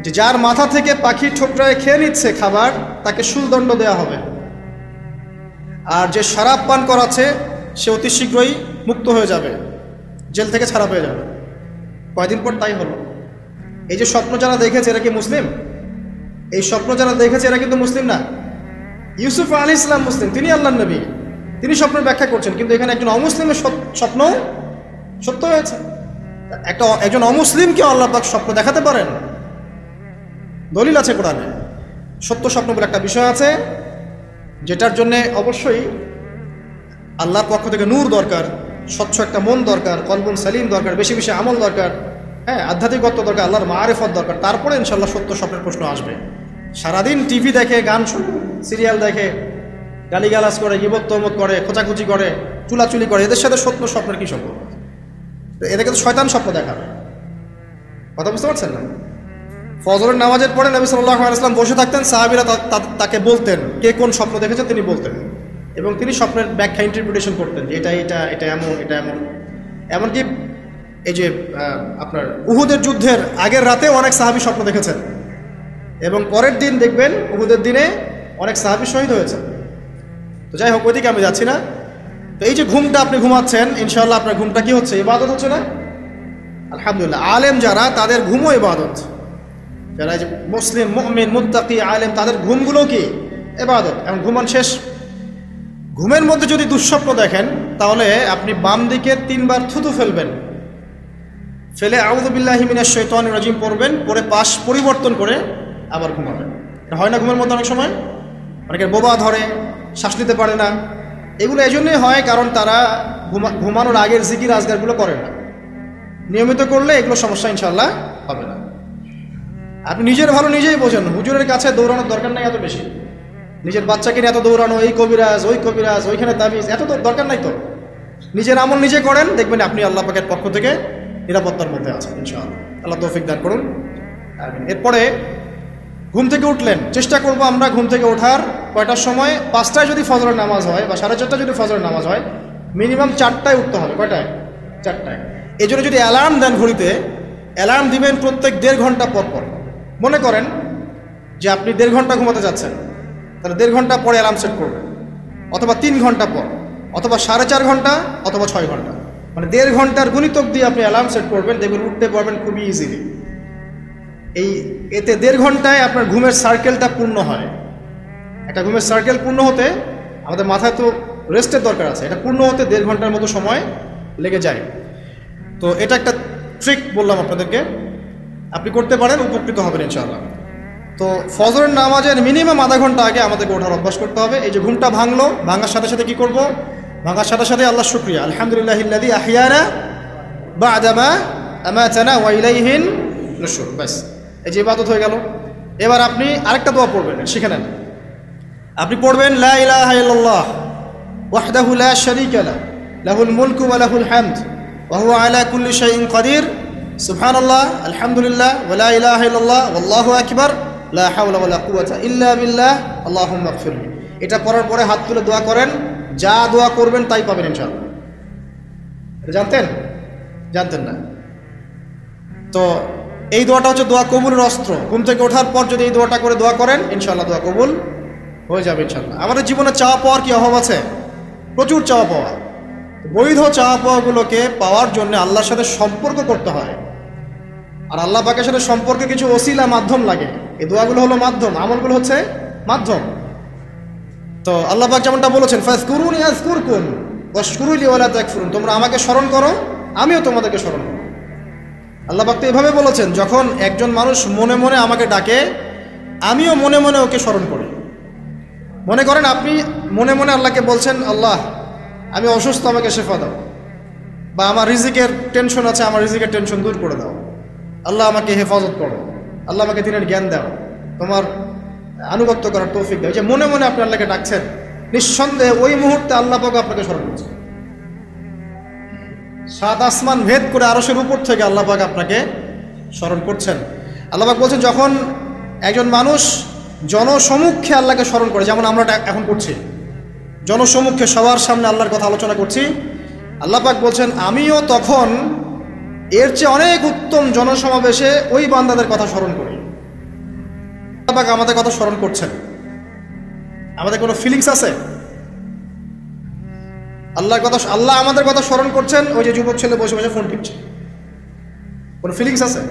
যে যার মাথা থেকে পাখি ঠোকরায় খেয়ে নিচ্ছে খাবার, তাকে শুলদণ্ড দেওয়া হবে। আর যে শরাব পান করাচ্ছে সে অতি শীঘ্রই মুক্ত হয়ে যাবে, জেল থেকে ছাড়া পেয়ে যাবে। কয়দিন পর তাই হলো। এই যে স্বপ্ন যারা দেখেছে এরা কি মুসলিম? এই স্বপ্ন যারা দেখেছে এরা কিন্তু মুসলিম না। ইউসুফ আলাইহিস সালাম মুসলিম, তিনি আল্লাহর নবী, তিনি স্বপ্নের ব্যাখ্যা করছেন, কিন্তু এখানে একজন অমুসলিমের স্বপ্ন সত্য হয়েছে। একজন অমুসলিমকে আল্লাহ পাক স্বপ্ন দেখাতে পারেন, দলিল আছে কোরআনে। সত্য স্বপ্ন বলে একটা বিষয় আছে, যেটার জন্য অবশ্যই আল্লাহর পক্ষ থেকে নূর দরকার, স্বচ্ছ একটা মন দরকার, কলবুন সালিম দরকার, বেশি বেশি আমল দরকার, হ্যাঁ, আধ্যাত্মিকত্ব দরকার, আল্লাহর মারিফত দরকার। তারপরে ইনশাআল্লাহ সত্য স্বপ্নের প্রশ্ন আসবে। সারাদিন টিভি দেখে, গান শুনে, সিরিয়াল দেখে, গালিগালাজ করে, গীবত তহমত করে, খোঁচাখুচি করে, চুলাচুলি করে, এদের সাথে সত্য স্বপ্নের কী সম্পর্ক? এদেরকে তো শয়তান স্বপ্ন দেখাবে। কথা বুঝতে পারছেন না? ফজরের নামাজের পরে নবী সাল্লাল্লাহু আলাইহি ওয়াসাল্লাম বসে থাকতেন, সাহাবীরা তাকে বলতেন কে কোন স্বপ্ন দেখেছেন তিনি বলতেন, এবং তিনি স্বপ্নের ব্যাখ্যা ইন্টারপ্রিটেশন করতেন, যে এটা এমন, এটা এমন। এমনকি এই যে আপনার উহুদের যুদ্ধের আগের রাতে অনেক সাহাবী স্বপ্ন দেখেছেন, এবং পরের দিন দেখবেন উহুদের দিনে অনেক সাহাবী শহীদ হয়েছে। তো যাই হোক, ওইদিকে আমি যাচ্ছি না। তো এই যে ঘুমটা আপনি ঘুমাচ্ছেন, ইনশাআল্লাহ আপনার ঘুমটা কি হচ্ছে? ইবাদত হচ্ছে না? আলহামদুলিল্লাহ। আলেম যারা, তাদের ঘুমও ইবাদত। যারা এই যে মুসলিম, মুমিন, মুত্তাকি, আলেম, তাদের ঘুমগুলো কি ইবাদত। এখন ঘুমান শেষ, ঘুমের মধ্যে যদি দুঃস্বপ্ন দেখেন, তাহলে আপনি বাম দিকে 3 বার থুতু ফেলবেন, ফেলে আউযু বিল্লাহি মিনাশ শাইতানির রাজিম পড়বেন, পরে পাশ পরিবর্তন করে আবার ঘুমাবেন। এটা হয় না ঘুমের মধ্যে অনেক সময়? অনেকের বোবা ধরে, শ্বাস নিতে পারে না। এগুলো এই জন্যই হয় কারণ তারা ঘুমানোর আগের জিকির আজগারগুলো করে না। নিয়মিত করলে এগুলো সমস্যা ইনশাআল্লাহ হবে না। আপনি নিজের ভালো নিজেই বোঝেন, হুজুরের কাছে দৌড়ানোর দরকার নাই এত বেশি। নিজের বাচ্চাকে নিয়ে এত দৌড়ানো, এই কবিরাজ, ওই কবিরাজ, ওইখানে তাবিজ, এত তো দরকার নাই তো। নিজের আমল নিজে করেন, দেখবেন আপনি আল্লাহ পাকের পক্ষ থেকে নিরাপত্তার মধ্যে আছেন ইনশাআল্লাহ। আল্লাহ তৌফিক দান করুন। এরপরে ঘুম থেকে উঠলেন, চেষ্টা করব আমরা ঘুম থেকে ওঠার কয়টার সময়? 5টায় যদি ফজরের নামাজ হয় বা 4:30 যদি ফজরের নামাজ হয়, মিনিমাম 4টায় উঠতে হবে। কয়টায়? 4টায়। এই জন্য যদি অ্যালার্ম দেন ঘড়িতে, অ্যালার্ম দিবেন প্রত্যেক 1.5 ঘন্টা পর পর। মনে করেন যে আপনি 1.5 ঘন্টা ঘুমাতে যাচ্ছেন, তাহলে 1.5 ঘন্টা পরে অ্যালার্ম সেট করবেন, অথবা 3 ঘন্টা পর, অথবা 4.5 ঘন্টা, অথবা 6 ঘন্টা, মানে 1.5 ঘন্টার গুণিতক দিয়ে আপনি অ্যালার্ম সেট করবেন, দেখবেন উঠতে পারবেন খুবই ইজিলি। এতে 1.5 ঘন্টায় আপনার ঘুমের সার্কেলটা পূর্ণ হয়। একটা ঘুমের সার্কেল পূর্ণ হতে আমাদের মাথায় তো রেস্টের দরকার আছে, এটা পূর্ণ হতে 1.5 ঘন্টার মতো সময় লেগে যায়। তো এটা একটা ট্রিক বললাম আপনাদেরকে, আপনি করতে পারেন, উপকৃত হবেন ইনশাআল্লাহ। তো ফজরের নামাজের মিনিমাম আধা ঘন্টা আগে আমাদেরকে ওঠার অভ্যাস করতে হবে। এই যে ঘুমটা ভাঙলো, ভাঙার সাথে সাথে কি করব? ভাঙার সাথে সাথে আল্লাহ শুকরিয়া, আলহামদুলিল্লাহিল্লাযী আহইয়ানা বা'দা মা আমাতানা ওয়া ইলাইহিন নুশুর। বাস, এই যে ইবাদত হয়ে গেল। এবার আপনি আরেকটা দোয়া পড়বেন, শিখে নেন। আপনি পড়বেন লা ইলাহা ইল্লাল্লাহ ওয়াহদাহু লা শারীকা লাহু লাহুল মুলকু ওয়া লাহুল হামদ ওয়া হুয়া আলা কুল্লি শাইইন কাদির সুবহানাল্লাহ আলহামদুলিল্লাহ ওয়া লা ইলাহা ইল্লাল্লাহ ওয়াল্লাহু আকবার লা হাওলা ওয়া লা কুওয়াতা ইল্লা বিল্লাহ আল্লাহুম্মা ইগফিরলি। এটা পড়ার পরে হাত তুলে দোয়া করেন, যা দোয়া করবেন তাই পাবেন ইনশাআল্লাহ। জানতেন? জানতেন না? তো এই দোয়াটা হচ্ছে দোয়া কবুলের অস্ত্র। ঘুম থেকে ওঠার পর যদি এই দোয়াটা করে দোয়া করেন, ইনশাআল্লাহ দোয়া কবুল হয়ে যাবে ইনশাআল্লাহ। আমাদের জীবনে চাওয়া পাওয়ার কি অভাব আছে? প্রচুর চাওয়া পাওয়া। বৈধ চাওয়া পাওয়াগুলোকে পাওয়ার জন্য আল্লাহর সাথে সম্পর্ক করতে হয়, আর আল্লাহ পাকের সাথে সম্পর্কে কিছু ওসিলা, মাধ্যম লাগে। এই দোয়াগুলো হলো মাধ্যম, আমলগুলো হচ্ছে মাধ্যম। তো আল্লাহ পাক যেমনটা বলেছেন, ফাযকুরুনি আযকুরকুম ওয়াশকুরুলি ওয়া লা তাকফুরুন, তোমরা আমাকে স্মরণ করো, আমিও তোমাদেরকে স্মরণ করব। আল্লাহ পাক তো এভাবে বলেছেন, যখন একজন মানুষ মনে মনে আমাকে ডাকে, আমিও মনে মনে ওকে স্মরণ করি। মনে করেন আপনি মনে মনে আল্লাহকে বলছেন, আল্লাহ আমি অসুস্থ, আমাকে শেফা দাও, বা আমার রিজিকের টেনশন আছে, আমার রিজিকের টেনশন দূর করে দাও, আল্লাহ আমাকে হেফাজত করো, আল্লাহ আমাকে দিনের জ্ঞান দাও, তোমার আনুগত্য করার তৌফিক দাও। যে মনে মনে আপনি আল্লাহকে ডাকছেন, নিঃসন্দেহে ওই মুহূর্তে আল্লাহ পাক আপনাকে স্মরণ করছে। 7 আসমান ভেদ করে আরশের উপর থেকে আল্লাহ পাক আপনাকে স্মরণ করছেন। আল্লাহ পাক বলছেন, যখন একজন মানুষ জনসমুখে আল্লাহকে স্মরণ করে, যেমন আমরা এখন করছি, জনসমুখে সবার সামনে আল্লাহর কথা আলোচনা করছি, আল্লাহ পাক বলছেন আমিও তখন এর চেয়ে অনেক উত্তম জনসমাবেশে ওই বান্দাদের কথা স্মরণ করি। আল্লাহ পাক আমাদের কথা স্মরণ করছেন, আমাদের কোনো ফিলিংস আছে? আল্লাহ আমাদের কথা স্মরণ করছেন, ওই যে যুবক ছেলে বসে বসে ফোন টিপছে। কোনো ফিলিংস আছে?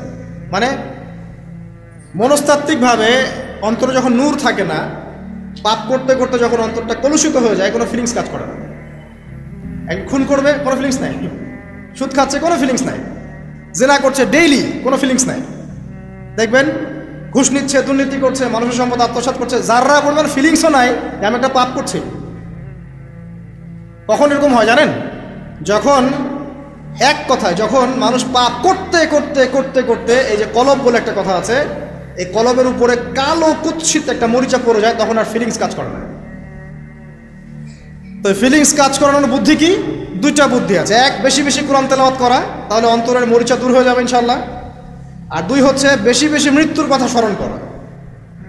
মানে মনস্তাত্ত্বিকভাবে অন্তরে যখন নূর থাকে না, পাপ করতে করতে যখন অন্তরটা কলুষিত হয়ে যায়, কোনো ফিলিংস কাজ করে না। এক খুন করবে, কোনো ফিলিংস নাই। সুদ খাচ্ছে, কোনো ফিলিংস নাই। জেনা করছে ডেইলি, কোনো ফিলিংস নাই। দেখবেন ঘুষ নিচ্ছে, দুর্নীতি করছে, মানুষের সম্পদ আত্মসাৎ করছে, যারা পরিমাণ ফিলিংসও নাই যে আমি একটা পাপ করছি। কখন এরকম হয় জানেন? যখন এক কথায় যখন মানুষ পাপ করতে করতে করতে করতে, এই যে কলব বলে একটা কথা আছে, এই কলবের উপরে কালো কুৎসিত একটা মরিচা পড়ে যায়, তখন আর ফিলিংস কাজ করে না। তো ফিলিংস কাজ করানোর বুদ্ধি কি? দুইটা বুদ্ধি আছে। এক, বেশি বেশি কোরআন তেলাওয়াত করা, তাহলে অন্তরের মরিচা দূর হয়ে যাবে ইনশাল্লাহ। আর দুই হচ্ছে বেশি বেশি মৃত্যুর কথা স্মরণ করা,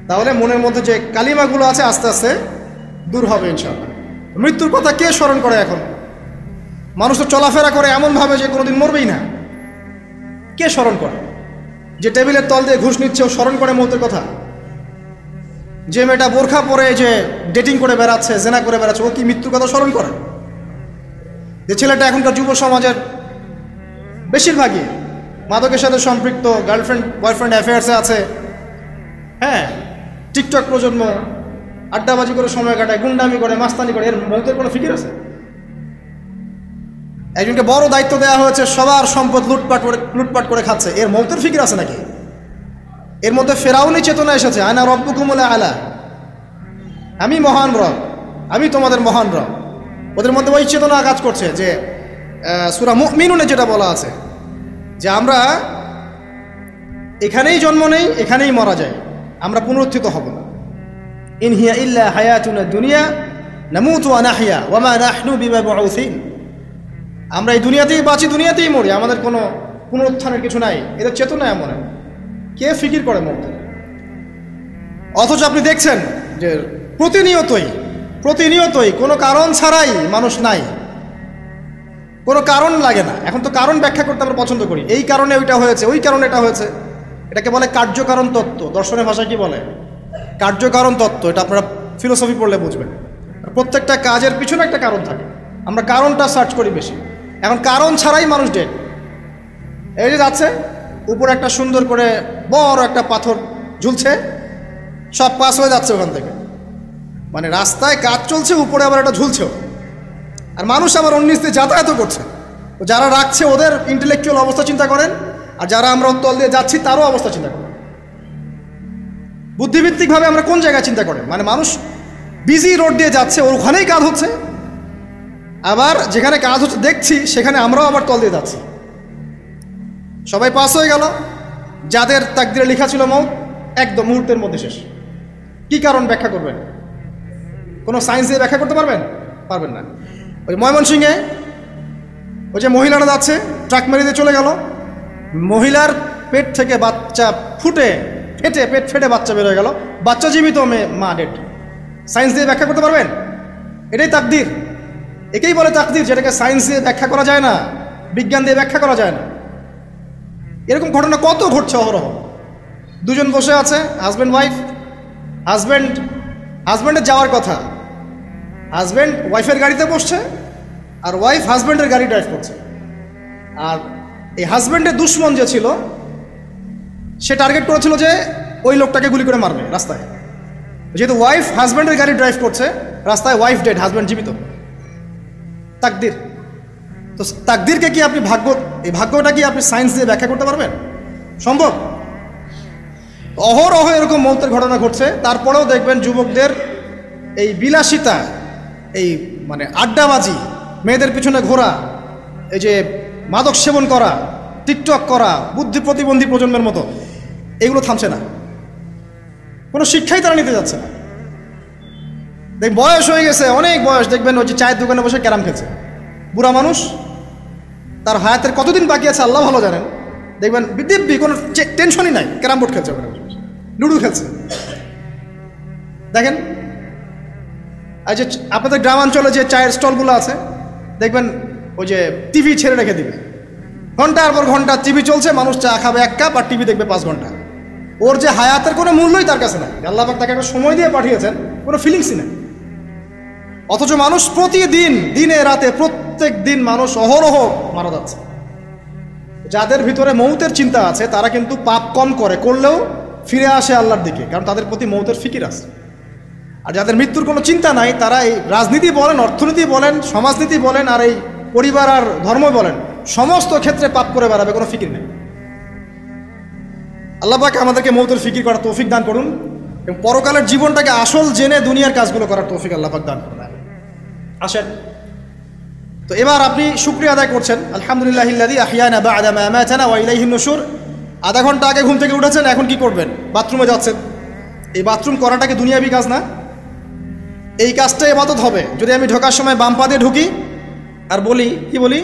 তাহলে মনের মধ্যে যে কালিমাগুলো আছে আস্তে আস্তে দূর হবে ইনশাল্লাহ। মৃত্যুর কথা কে স্মরণ করে এখন? মানুষ তো চলাফেরা করে এমনভাবে যে কোনোদিন মরবেই না। কে স্মরণ করে? যে টেবিলের তল দিয়ে ঘুষ নিচ্ছে ও স্মরণ করে মৌতের কথা? যে মেয়েটা বোরখা পরে যে ডেটিং করে বেড়াচ্ছে, জেনা করে বেড়াচ্ছে, ও কি মৃত্যুর কথা স্মরণ করে? যে ছেলেটা এখনকার যুব সমাজের বেশিরভাগই মাদকের সাথে সম্পৃক্ত, গার্লফ্রেন্ড বয়ফ্রেন্ড অ্যাফেয়ার্সে আছে, হ্যাঁ, টিকটক প্রজন্ম, আড্ডাবাজি করে সময় কাটায়, গুন্ডামি করে, মাস্তানি করে, এর মৌতের কোনো ফিকির আছে? একজনকে বড় দায়িত্ব দেওয়া হয়েছে, সবার সম্পদ লুটপাট করে খাচ্ছে, এর মৌতের ফিকির আছে নাকি? এর মধ্যে ফেরাউনি চেতনা এসেছে, আনা রব্বুকুমুল আলা, আমি মহান রব, আমি তোমাদের মহান রব। ওদের মধ্যে ওই চেতনা কাজ করছে যে সূরা মুমিনুনে যেটা বলা আছে যে আমরা এখানেই জন্ম নেই, এখানেই মারা যায়, আমরা পুনরুত্থিত হব না। ইন হিয়া ইল্লা হায়াতুনা দুনিয়া নামুতু ওয়া নাহইয়া ওয়া মা নাহনু বিমাবউসিন। আমরা এই দুনিয়াতেই বাঁচি, দুনিয়াতেই মরি, আমাদের কোনো পুনরুত্থানের কিছু নাই। এদের চেতনা এমন। কে ফিকির করে মরতে? অথচ আপনি দেখছেন যে প্রতিনিয়তই কোনো কারণ ছাড়াই মানুষ নাই, কোনো কারণ লাগে না। এখন তো কারণ ব্যাখ্যা করতে আমরা পছন্দ করি, এই কারণে ওইটা হয়েছে, ওই কারণে এটা হয়েছে। এটাকে বলে কার্যকারণ তত্ত্ব। দর্শনের ভাষায় কি বলে? কার্যকারণ তত্ত্ব। এটা আপনারা ফিলোসফি পড়লে বুঝবেন। প্রত্যেকটা কাজের পিছনে একটা কারণ থাকে, আমরা কারণটা সার্চ করি বেশি। এখন কারণ ছাড়াই মানুষ ডেড। এই যে যাচ্ছে, উপরে একটা সুন্দর করে বড় একটা পাথর ঝুলছে, সব পাস হয়ে যাচ্ছে ওখান থেকে। মানে রাস্তায় কাজ চলছে, উপরে আবার একটা ঝুলছেও, আর মানুষ আবার অন্যিস দিয়ে যাতায়াতও করছে। যারা রাখছে ওদের ইন্টেলেকচুয়াল অবস্থা চিন্তা করেন, আর যারা আমরা তল দিয়ে যাচ্ছি তারও অবস্থা চিন্তা করেন। বুদ্ধিভিত্তিকভাবে আমরা কোন জায়গায় চিন্তা করেন? মানে মানুষ বিজি রোড দিয়ে যাচ্ছে, ওখানেই কাজ হচ্ছে, আবার যেখানে কাজ হচ্ছে দেখছি সেখানে আমরাও আবার তল দিয়ে যাচ্ছি। সবাই পাস হয়ে গেল, যাদের তাকদিরে লেখা ছিল মৌত, একদম মুহূর্তের মধ্যে শেষ। কি কারণ ব্যাখ্যা করবেন? কোনো সায়েন্স দিয়ে ব্যাখ্যা করতে পারবেন? পারবেন না। ওই ময়মনসিংহে ওই যে মহিলারা যাচ্ছে, ট্রাক মেরে দিয়ে চলে গেল, মহিলার পেট থেকে বাচ্চা পেট ফেটে বাচ্চা বের হয়ে গেল, বাচ্চা জীবিত, মা ডেড। সায়েন্স দিয়ে ব্যাখ্যা করতে পারবেন? এটাই তাকদির। একেই বলে তাকদির, যেটাকে সায়েন্স দিয়ে ব্যাখ্যা করা যায় না, বিজ্ঞান দিয়ে ব্যাখ্যা করা যায় না। এরকম ঘটনা কত ঘটছে অহরহ। দুজন বসে আছে, হাজব্যান্ড ওয়াইফ, হাজব্যান্ডের যাওয়ার কথা, হাজব্যান্ড ওয়াইফের গাড়িতে বসছে, আর ওয়াইফ হাজব্যান্ডের গাড়ি ড্রাইভ করছে। আর এই হাজব্যান্ডের দুশ্মন যে ছিল, সে টার্গেট করেছিল যে ওই লোকটাকে গুলি করে মারবে রাস্তায়। যেহেতু ওয়াইফ হাজব্যান্ডের গাড়ি ড্রাইভ করছে, রাস্তায় ওয়াইফ ডেড, হাজব্যান্ড জীবিত। তাকদির। তো তাকদিরকে কি আপনি এই ভাগ্যটা কি আপনি সায়েন্স দিয়ে ব্যাখ্যা করতে পারবেন? সম্ভব? অহরহ এরকম মৌতের ঘটনা ঘটছে। তারপরেও দেখবেন যুবকদের এই বিলাসিতা, এই মানে আড্ডাবাজি, মেয়েদের পিছনে ঘোরা, এই যে মাদক সেবন করা, টিকটক করা, বুদ্ধি প্রতিবন্ধী প্রজন্মের মতো, এগুলো থামছে না। কোনো শিক্ষাই তারা নিতে যাচ্ছে না। দেখ বয়স হয়ে গেছে, অনেক বয়স, দেখবেন ওই যে চায়ের দোকানে বসে ক্যারাম খেলছে। বুড়া মানুষ, তার হায়াতের কতদিন বাকি আছে আল্লাহ ভালো জানেন। দেখবেন দিব্যি কোনো টেনশনই নাই, ক্যারাম বোর্ড খেলছে, ওখানে লুডো খেলছে। দেখেন আর যে আপনাদের গ্রামাঞ্চলে যে চায়ের স্টলগুলো আছে, দেখবেন ওই যে টিভি ছেড়ে রেখে দিবে, ঘন্টার পর ঘন্টা টিভি চলছে, মানুষ চা খাবে 1 কাপ আর টিভি দেখবে 5 ঘন্টা। ওর যে হায়াতের কোনো মূল্যই তার কাছে নাই। আল্লাহ পাক তাকে একটা সময় দিয়ে পাঠিয়েছেন, কোনো ফিলিংসই নেই। অথচ মানুষ প্রতিদিন, দিনে রাতে, প্রত্যেক দিন মানুষ অহরহ মারা যাচ্ছে। যাদের ভিতরে মৌতের চিন্তা আছে তারা কিন্তু পাপ কম করলেও ফিরে আসে আল্লাহর দিকে, কারণ তাদের প্রতি মৌতের ফিকির আছে। আর যাদের মৃত্যুর কোনো চিন্তা নাই তারা এই রাজনীতি বলেন, অর্থনীতি বলেন, সমাজনীতি বলেন, আর এই পরিবার আর ধর্ম বলেন, সমস্ত ক্ষেত্রে পাপ করে বেড়াবে, কোনো ফিকির নেই। আল্লাহ পাক আমাদেরকে মৌতের ফিকির করার তৌফিক দান করুন এবং পরকালের জীবনটাকে আসল জেনে দুনিয়ার কাজগুলো করার তৌফিক আল্লাহ পাক দান করুন। আসেন, তো এবার আপনি শুকরিয়া আদায় করছেন, আলহামদুলিল্লাহিল্লাযী আহইয়ানা বা'দা মা আমাতানা ওয়া ইলাইহিন নুশুর। আধা ঘন্টা আগে ঘুম থেকে উঠেছেন, এখন কি করবেন? বাথরুমে যাচ্ছেন। এই বাথরুম করাটাকে দুনিয়াবি কাজ না? এই কাজটা ইবাদত হবে যদি আমি ঢোকার সময় বাম পা দিয়ে ঢুকি আর বলি, কি বলি?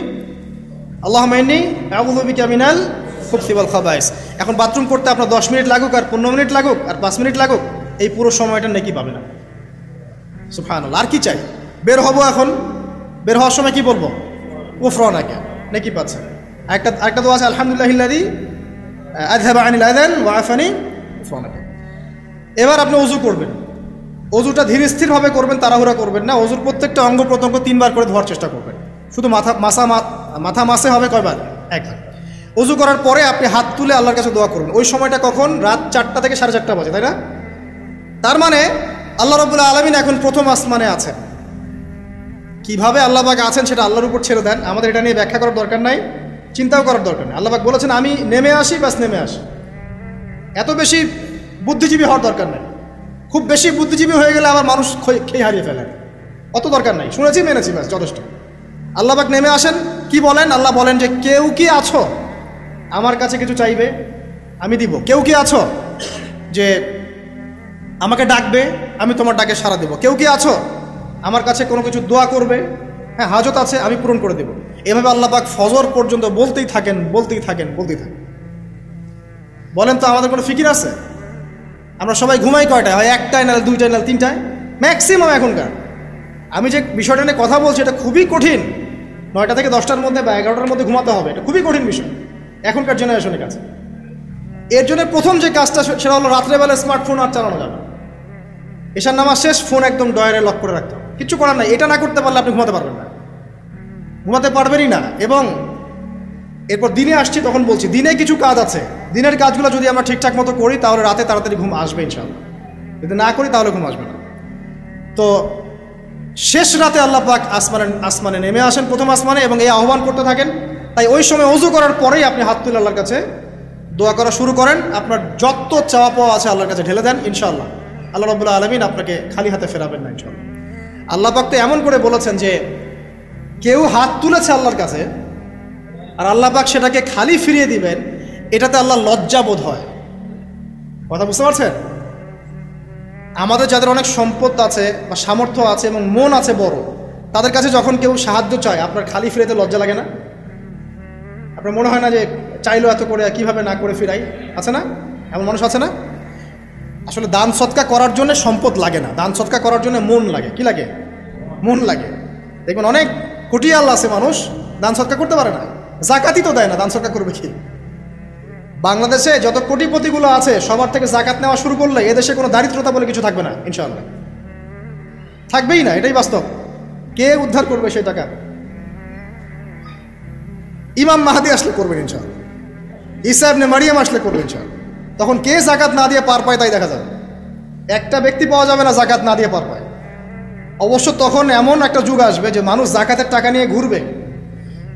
আল্লাহুম্মা ইন্নী আউযু বিকা মিনাল খুবসি ওয়াল খাবাইস। এখন বাথরুম করতে আপনার 10 মিনিট লাগুক আর 15 মিনিট লাগুক আর 5 মিনিট লাগুক, এই পুরো সময়টা নেকি পাবে না। সুবহানাল্লাহ। আর কি চাই? বের হব, এখন বের হওয়ার সময় কি বলবো? গুফরানাকা, নেকি পাচ্ছেন। একটা দোয়া আছে, আলহামদুলিল্লাহিল্লাযী আযহাবা আনিল আযান ওয়া আফানি গুফরানাকা। এবার আপনি ওযু করবেন। ওযুটা ধীর স্থিরভাবে করবেন, তাড়াহুড়া করবেন না। ওযুর প্রত্যেকটা অঙ্গ প্রত্যঙ্গ 3 বার করে ধোয়ার চেষ্টা করবেন। শুধু মাথা মাসে হবে কয়বার? একবার। ওযু করার পরে আপনি হাত তুলে আল্লাহর কাছে দোয়া করবেন। ওই সময়টা কখন? রাত 4টা থেকে 4:30 বাজে, তাই না? তার মানে আল্লাহ রাব্বুল আলামিন এখন প্রথম আসমানে আছেন। কিভাবে আল্লাহ পাক আছেন সেটা আল্লাহর উপর ছেড়ে দেন, আমাদের এটা নিয়ে ব্যাখ্যা করার দরকার নাই, চিন্তাও করার দরকার নেই। আল্লাহ পাক বলেছেন আমি নেমে আসি, ব্যাস নেমে আসি। এত বেশি বুদ্ধিজীবী হওয়ার দরকার নেই। খুব বেশি বুদ্ধিজীবী হয়ে গেলে আবার মানুষ খেয়ে হারিয়ে ফেলে, অত দরকার নাই। শুনেছি, মেনেছি, ব্যাস যথেষ্ট। আল্লাহ পাক নেমে আসেন, কি বলেন? আল্লাহ বলেন যে কেউ কি আছো আমার কাছে কিছু চাইবে, আমি দিব। কেউ কি আছো যে আমাকে ডাকবে, আমি তোমার ডাকে সাড়া দেব। কেউ কি আছো আমার কাছে কোনো কিছু দোয়া করবে, হ্যাঁ হাজত আছে, আমি পূরণ করে দেব। এভাবে আল্লাহ পাক ফজর পর্যন্ত বলতেই থাকেন। বলেন তো আমাদের কোনো ফিকির আছে? আমরা সবাই ঘুমাই কয়টায়? হয় 1টায়, নাহলে 2টায়, নাহলে 3টায়, ম্যাক্সিমাম এখনকার। আমি যে বিষয়টা নিয়ে কথা বলছি এটা খুবই কঠিন। 9টা থেকে 10টার মধ্যে বা 11টার মধ্যে ঘুমাতে হবে, এটা খুবই কঠিন বিষয় এখনকার জেনারেশনের কাছে। এর জন্য প্রথম যে কাজটা সেটা হলো রাত্রেবেলা স্মার্টফোন আর চালানো যাবে। এশার নামাজ শেষ, ফোন একদম ডয়ারে লক করে রাখতে হবে। কিচ্ছু করার নাই। এটা না করতে পারলে আপনি ঘুমাতে পারবেনই না। এবং এরপর দিনে আসছি, তখন বলছি দিনে কিছু কাজ আছে। দিনের কাজগুলো যদি আমরা ঠিকঠাক মতো করি তাহলে রাতে তাড়াতাড়ি ঘুম আসবে ইনশাআল্লাহ। যদি না করি তাহলে ঘুম আসবে না। তো শেষ রাতে আল্লাহ পাক আসমানে নেমে আসেন, প্রথম আসমানে, এবং এই আহ্বান করতে থাকেন। তাই ওই সময় ওযু করার পরেই আপনি হাত তুলে আল্লাহর কাছে দোয়া করা শুরু করেন। আপনার যত চাওয়া পাওয়া আছে আল্লাহর কাছে ঢেলে দেন, ইনশাআল্লাহ আল্লাহ রাব্বুল আলামিন আপনাকে খালি হাতে ফেরাবেন না ইনশাআল্লাহ। আল্লাহ পাক তো এমন করে বলেছেন যে কেউ হাত তুলেছে আল্লাহর কাছে আর আল্লাহ পাক সেটাকে খালি ফিরিয়ে দিবেন, এটাতে আল্লাহ লজ্জা বোধ হয়। কথা বুঝতে পারছেন? আমাদের যাদের অনেক সম্পদ আছে বা সামর্থ্য আছে এবং মন আছে বড়, তাদের কাছে যখন কেউ সাহায্য চায় আপনার খালি ফিরাতে লজ্জা লাগে না? আপনার মনে হয় না যে চাইলো এত করে কিভাবে না করে ফিরাই? আছে না এমন মানুষ? আছে না? আসলে দান সৎকা করার জন্য সম্পদ লাগে না, দান সৎকা করার জন্য মন লাগে। কি লাগে? মন লাগে। দেখবেন অনেক কোটি আল্লাহ আছে মানুষ দান সৎকা করতে পারে না, জাকাতই তো দেয় না, দান সৎকা করবে কি? বাংলাদেশে যত কোটিপতিগুলো আছে সবার থেকে জাকাত নেওয়া শুরু করলে এদেশে কোনো দারিদ্রতা বলে কিছু থাকবে না ইনশাআল্লাহ, থাকবেই না, এটাই বাস্তব। কে উদ্ধার করবে সেই টাকা? ইমাম মাহাদি আসলে করবেন ইনশাআল্লাহ, ঈসা ইবনে মারিয়াম আসলে করবেন ইনশাআল্লাহ। তখন কে জাকাত না দিয়ে পার পায় তাই দেখা যাবে। একটা ব্যক্তি পাওয়া যাবে না জাকাত না দিয়ে পার পায়। অবশ্য তখন এমন একটা যুগ আসবে যে মানুষ জাকাতের টাকা নিয়ে ঘুরবে,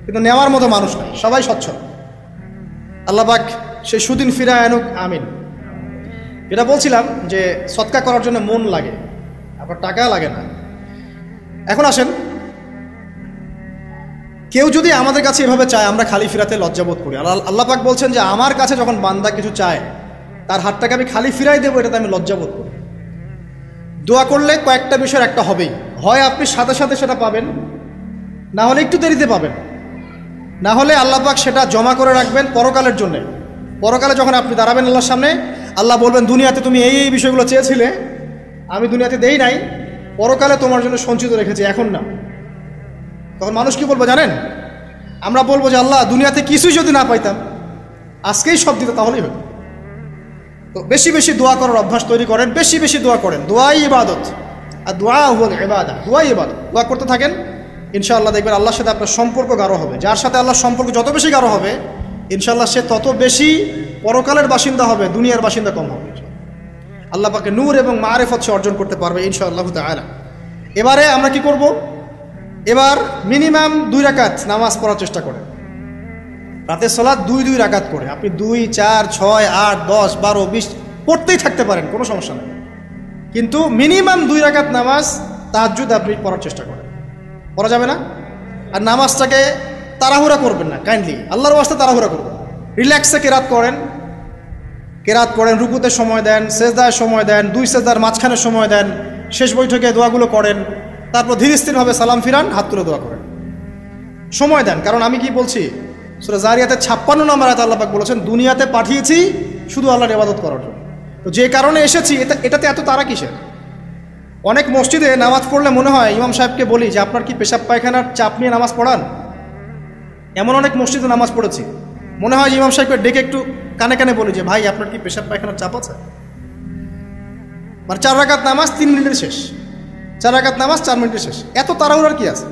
কিন্তু নেওয়ার মতো মানুষ নাই, সবাই সচ্ছল। আল্লাহ পাক সেই সুদিন ফিরায় আনুক, আমিন। এটা বলছিলাম যে সৎকা করার জন্য মন লাগে, আবার টাকা লাগে না। এখন আসেন, কেউ যদি আমাদের কাছে এভাবে চায় আমরা খালি ফিরাতে লজ্জাবোধ করি। আল্লাহ পাক বলছেন যে আমার কাছে যখন বান্দা কিছু চায় তার হাতটাকে আমি খালি ফিরাই দেবো, এটাতে আমি লজ্জাবোধ করি। দোয়া করলে কয়েকটা বিষয়ের একটা হবেই, হয় আপনি সাথে সাথে সেটা পাবেন, না হলে একটু দেরিতে পাবেন, না হলে আল্লাহ পাক সেটা জমা করে রাখবেন পরকালের জন্য। পরকালে যখন আপনি দাঁড়াবেন আল্লাহর সামনে, আল্লাহ বলবেন দুনিয়াতে তুমি এই এই বিষয়গুলো চেয়েছিলে, আমি দুনিয়াতে দেই নাই, পরকালে তোমার জন্য সঞ্চিত রেখেছি, এখন না। তখন মানুষ কি বলবো জানেন? আমরা বলবো যে আল্লাহ দুনিয়াতে কিছুই যদি না পাইতাম, আজকেই সব দিত তাহলেই হতো। তো বেশি বেশি দোয়া করার অভ্যাস তৈরি করেন, বেশি বেশি দোয়া করেন। দোয়াই ইবাদত। আর দোয়া হুয়াল ইবাদা, দোয়াই ইবাদত। দোয়া করতে থাকেন, ইনশাআল্লাহ দেখবেন আল্লাহর সাথে আপনার সম্পর্ক গাঢ় হবে। যার সাথে আল্লাহর সম্পর্ক যত বেশি গাঢ় হবে, ইনশাআল্লাহ সে তত বেশি পরকালের বাসিন্দা হবে, দুনিয়ার বাসিন্দা কম হবে। আল্লাহ পাকে নূর এবং মারিফত সে অর্জন করতে পারবে ইনশাআল্লাহ তাআলা। এবারে আমরা কি করব? এবার মিনিমাম 2 রাকাত নামাজ পড়ার চেষ্টা করেন। রাতের সালাত 2 রাকাত করে আপনি 2, 4, 6, 8, 10, 12, 20 পড়তেই থাকতে পারেন, কোনো সমস্যা নেই। কিন্তু মিনিমাম 2 রাকাত নামাজ তাহাজ্জুদ আপনি পড়ার চেষ্টা করেন। পড়া যাবে না? আর নামাজটাকে তাড়াহুড়া করবেন না, কাইন্ডলি আল্লাহর ওয়াস্তে তাড়াহুড়া করবেন। রিল্যাক্সে কেরাত করেন, রুকুতে সময় দেন, সেজদায় সময় দেন, 2 সেজদার মাঝখানে সময় দেন, শেষ বৈঠকে দোয়াগুলো করেন, তারপর ধীর স্থিরভাবে সালাম ফিরান, হাত তুলে দোয়া করেন, সময় দেন। কারণ আমি কি বলছি, সূরা জারিয়াতে 56 নম্বর আয়াতে আল্লাহ পাক বলেছেন, দুনিয়াতে পাঠিয়েছি শুধু আল্লাহর ইবাদত করার জন্য। তো যে কারণে এসেছি, এটাতে এত তাড়া কিসের? অনেক মসজিদে নামাজ পড়লে মনে হয় ইমাম সাহেবকে বলি যে আপনার কি পেশাব পায়খানার চাপ নিয়ে নামাজ পড়ান? এমন অনেক মসজিদে নামাজ পড়েছি, মনে হয় ইমাম সাহেবকে ডেকে একটু কানে কানে বলি যে ভাই আপনার কি পেশাব পায়খানার চাপ আছে? মানে 4 রাকাত নামাজ 3 মিনিটের শেষ, 4 রাকাত নামাজ 4 মিনিটের শেষ, এত তাড়াহুড়ার কি আছে?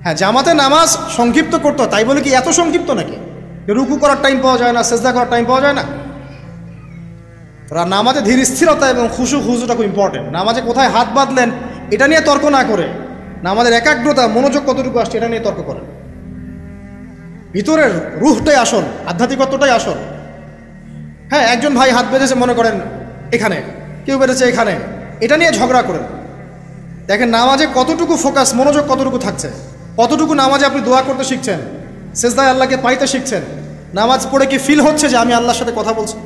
হ্যাঁ, জামাতে নামাজ সংক্ষিপ্ত করতে, তাই বলে কি এত সংক্ষিপ্ত নাকি রুকু করার টাইম পাওয়া যায় না, সেজদা করার টাইম পাওয়া যায় না? নামাজে ধীর স্থিরতা এবং খুশুটা খুব ইম্পর্টেন্ট। নামাজে কোথায় হাত বাঁধলেন এটা নিয়ে তর্ক না করে, নামাজের একাগ্রতা, মনোযোগ কতটুকু আসছে এটা নিয়ে তর্ক করেন। ভিতরের রুহটাই আসল, আধ্যাত্মিকত্বটাই আসল। হ্যাঁ, একজন ভাই হাত বেঁধেছে মনে করেন এখানে, কেউ বেঁধেছে এখানে, এটা নিয়ে ঝগড়া করেন। দেখেন নামাজে কতটুকু ফোকাস, মনোযোগ কতটুকু থাকছে, কতটুকু নামাজে আপনি দোয়া করতে শিখছেন, সেজদায় আল্লাহকে পাইতে শিখছেন। নামাজ পড়ে কি ফিল হচ্ছে যে আমি আল্লাহর সাথে কথা বলছি,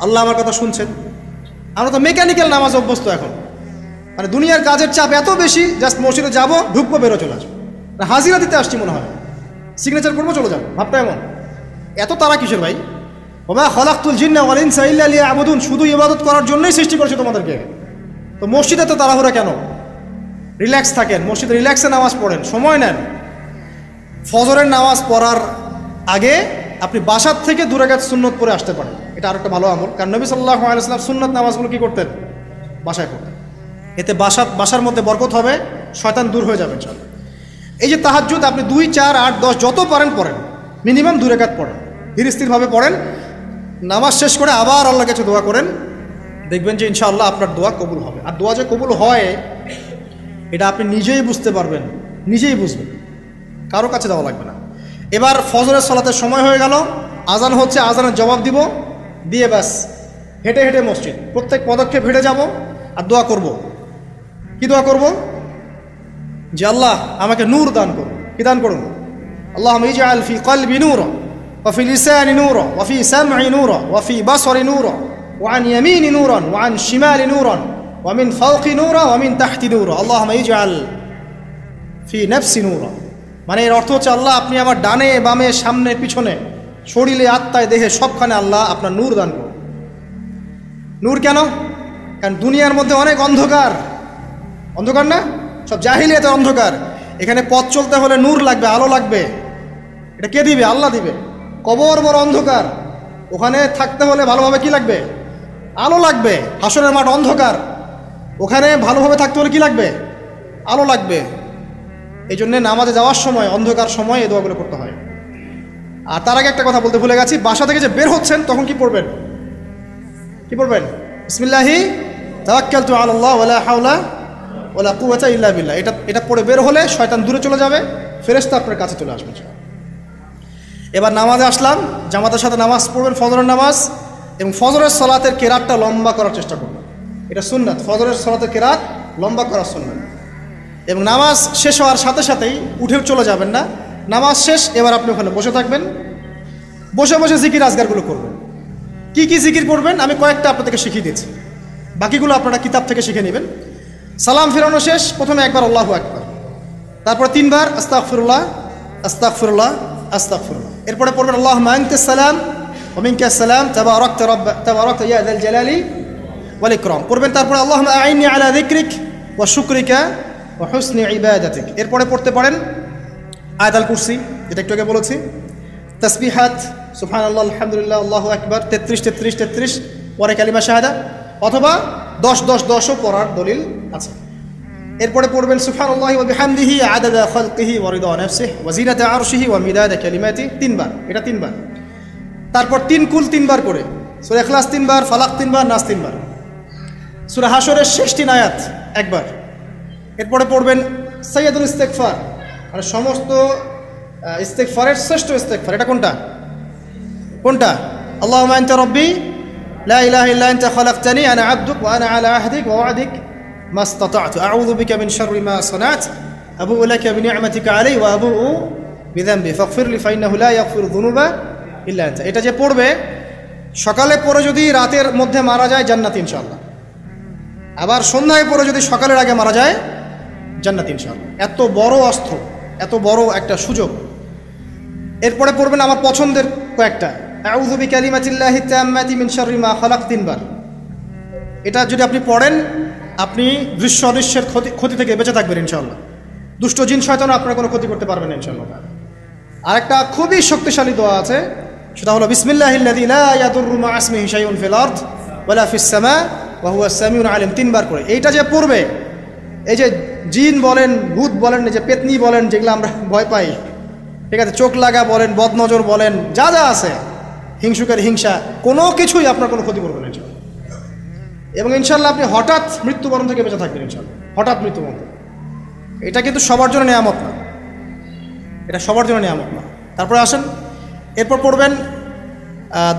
আল্লাহ আমার কথা শুনছেন? আমরা তো মেকানিক্যাল নামাজ অভ্যস্ত এখন, মানে দুনিয়ার কাজের চাপ এত বেশি, জাস্ট মসজিদে যাবো, ঢুকবো, বেরো, চলে আসবো, হাজিরা দিতে আসছি মনে হয়, সিগনেচার করবো, চলে যাবো, ভাবটা এমন। এত তারা কিসের ভাই? ওমা খালাকতুল জিন্না ওয়াল ইনসা ইল্লা লিয়াবুদুন, শুধু ইবাদত করার জন্যই সৃষ্টি করেছে তোমাদেরকে। তো মসজিদে তো তাড়াহুড়া কেন? রিল্যাক্স থাকেন, মসজিদে রিল্যাক্সে নামাজ পড়েন, সময় নেন। ফজরের নামাজ পড়ার আগে আপনি বাসার থেকে 2 রাকাত সুন্নত পড়ে আসতে পারেন, এটা আরেকটা ভালো আমল। কারণ নবী সাল্লাল্লাহু আলাইহি ওয়াসাল্লাম সুন্নত নামাজগুলো কি করতেন? বাসায় পড়তেন। এতে বাসার মধ্যে বরকত হবে, শয়তান দূর হয়ে যাবে ইনশাআল্লাহ। এই যে তাহাজ্জুদ আপনি 2, 4, 8, 10 যত পারেন পড়েন, মিনিমাম 2 রাকাত পড়েন, ধীর স্থিরভাবে পড়েন। নামাজ শেষ করে আবার আল্লাহর কাছে দোয়া করেন, দেখবেন যে ইনশাআল্লাহ আপনার দোয়া কবুল হবে। আর দোয়া যে কবুল হয় এটা আপনি নিজেই বুঝতে পারবেন, নিজেই বুঝবেন, কারো কাছে দেওয়া লাগবে না। এবার ফজরের সালাতের সময় হয়ে গেল, আজান হচ্ছে, আজানের জবাব দিব, দিয়ে ব্যাস হেঁটে হেঁটে মসজিদ, প্রত্যেক পদক্ষেপ হেঁটে যাব আর দোয়া করব। কি দোয়া করব? যে আল্লাহ আমাকে নূর দান করুন। কি দান করুন? আল্লাহুম্মা ইজআল ফি কলবি নূরা ওয়া ফি লিসানি নূরা ওয়া ফি সামঈ নূরা ওয়া ফি বাসরি নূরা ওয়া আন ইয়ামিনি নূরান ওয়া আন শিমালি নূরান ওয়া মিন ফাওকি নূরা ওয়া মিন তাহতি নূরা আল্লাহুম্মা ইজআল ফি নাফসি নূরা। মানে এর অর্থ হচ্ছে আল্লাহ আপনি আমার ডানে বামে সামনে পিছনে শরীরে আত্মায় দেহে সবখানে আল্লাহ আপনার নূর দান করুন। নূর কেন? কারণ দুনিয়ার মধ্যে অনেক অন্ধকার, অন্ধকার না, সব জাহিলিয়াতের অন্ধকার। এখানে পথ চলতে হলে নূর লাগবে, আলো লাগবে। এটা কে দিবে? আল্লাহ দিবে। কবর বড় অন্ধকার, ওখানে থাকতে হলে ভালোভাবে কি লাগবে? আলো লাগবে। হাসরের মাঠ অন্ধকার, ওখানে ভালোভাবে থাকতে হলে কি লাগবে? আলো লাগবে। এই জন্যে নামাজে যাওয়ার সময়, অন্ধকার সময় এই দোয়াগুলো করতে হয়। আর তার আগে একটা কথা বলতে ভুলে গেছি, বাসা থেকে যে বের হচ্ছেন তখন কি পড়বেন? কি পড়বেন? বিসমিল্লাহি তাওয়াক্কালতু আলাল্লাহ ওয়ালা হাওলা ওয়ালা কুওয়াতা ইল্লা বিল্লাহ। এটা পড়ে বের হলে শয়তান দূরে চলে যাবে, ফেরেশতা আপনার কাছে চলে আসবে। এবার নামাজে আসলাম, জামাতের সাথে নামাজ পড়বেন, ফজরের নামাজ, এবং ফজরের সালাতের কেরাতটা লম্বা করার চেষ্টা করবেন। এটা সুন্নাত, ফজরের সালাতের কেরাত লম্বা করার সুন্নাত। এবং নামাজ শেষ হওয়ার সাথে সাথেই উঠে চলে যাবেন না, নামাজ শেষ এবার আপনি ওখানে বসে থাকবেন, বসে বসে জিকির আজগারগুলো করবেন। কি কি জিকির করবেন আমি কয়েকটা আপনাদেরকে শিখিয়ে দিয়েছি, বাকিগুলো আপনারা কিতাব থেকে শিখে নেবেন। সালাম ফিরানো শেষ, প্রথমে একবার আল্লাহু আকবার, তারপর 3 বার আস্তাগফিরুল্লাহ আস্তাগফিরুল্লাহ আস্তাগফিরুল্লাহ। এরপরে পড়বেন আল্লাহুম্মা আনতাস সালাম ওয়া মিনকাস সালাম তাবারাকতা ইয়া যাল জালালি ওয়াল ইকরাম পড়বেন। তারপরে আল্লাহুম্মা আইন্নি আলা যিকরিক ওয়া শুকরিকা ওয়া হুসনি ইবাদাতিক। এরপরে পড়তে পারেন আয়াতুল কুরসি, যেটা একটু আগে বলেছি, তাসবিহাত সুবহানাল্লাহ আলহামদুলিল্লাহ আল্লাহু আকবার 33 33 33, পরে কালিমা শাহাদা, অথবা 10 10 10ও পড়ার দলিল আচ্ছা, এরপরে পড়বেন সুবহানাল্লাহি ওয়া বিহামদিহি আদাদা খালকিহি ওয়া রিদা নাফসিহি ওয়া জিনাতা আরশিহি ওয়া মিদাদা কালিমাতি, 3 বার, এটা 3 বার। তারপর 3 কুল 3 বার করে, সূরা ইখলাস 3 বার, ফালাক 3 বার, নাস 3 বার, সূরা হাশরের শেষ 3 আয়াত একবার। এরপরে পড়বেন সাইয়্যিদুল ইস্তিগফার, মানে সমস্ত ইস্তিগফারের শ্রেষ্ঠ ইস্তিগফার। এটা কোনটা? কোনটা? আল্লাহুম্মা আনতা রাব্বি লা ইলাহা ইল্লা আনতা খালাকতানি আনা আবদুক ওয়া আনা আলা আহদিক ওয়া ওয়া'দিক মাস্তাতা'তু আউযু বিকা মিন শাররি মা সানা'তু আবু'ু লাকা বিনি'মাতিকা আলাইয়া ওয়া আবু'ু বিযানবি ফাগফিরলি ফাইন্নাহু লা ইয়াগফিরু যুনুবা ইল্লা আনতা। এটা যে পড়বে সকালে পড়ে যদি রাতের মধ্যে মারা যায় জান্নাত ইনশাআল্লাহ, আবার সন্ধ্যায় পড়ে যদি সকালের আগে মারা যায় জান্নাত ইনশাআল্লাহ। এত বড় অস্ত্র, এত বড় একটা সুযোগ। এরপরে পড়বেন আমার পছন্দের কয়েকটা, আউযু বিকালিমাতিল্লাহি তাম্মাতি মিন শাররি মা খালাক 3 বার। এটা যদি আপনি পড়েন আপনি দৃশ্য অদৃশ্যের ক্ষতি থেকে বেঁচে থাকবেন ইনশাআল্লাহ। দুষ্ট জিন শয়তান আপনার কোনো ক্ষতি করতে পারবে না ইনশাআল্লাহ। আরেকটা খুবই শক্তিশালী দোয়া আছে, সেটা হলো বিসমিল্লাহিল্লাযী লা ইয়াদুররু মা ইসমিহি শাইউন ফিল আরদ ওয়ালা ফিস সামা ওয়া হুয়াস সামিউল আলিম, 3 বার করে। এইটা যে পড়বে, এই যে জিন বলেন, ভূত বলেন, এই যে পেতনি বলেন, যেগুলো আমরা ভয় পাই, ঠিক আছে, চোখ লাগা বলেন, বদনজর বলেন, যা যা আছে, হিংসুকের হিংসা, কোনো কিছুই আপনার কোনো ক্ষতি করবে না ইনশাআল্লাহ। এবং ইনশাআল্লাহ আপনি হঠাৎ মৃত্যুবরণ থেকে বেঁচে থাকবেন ইনশাআল্লাহ, হঠাৎ মৃত্যুবরণ। এটা কিন্তু সবার জন্য নিয়ামত না, এটা সবার জন্য নিয়ামত না। তারপরে আসেন, এরপর পড়বেন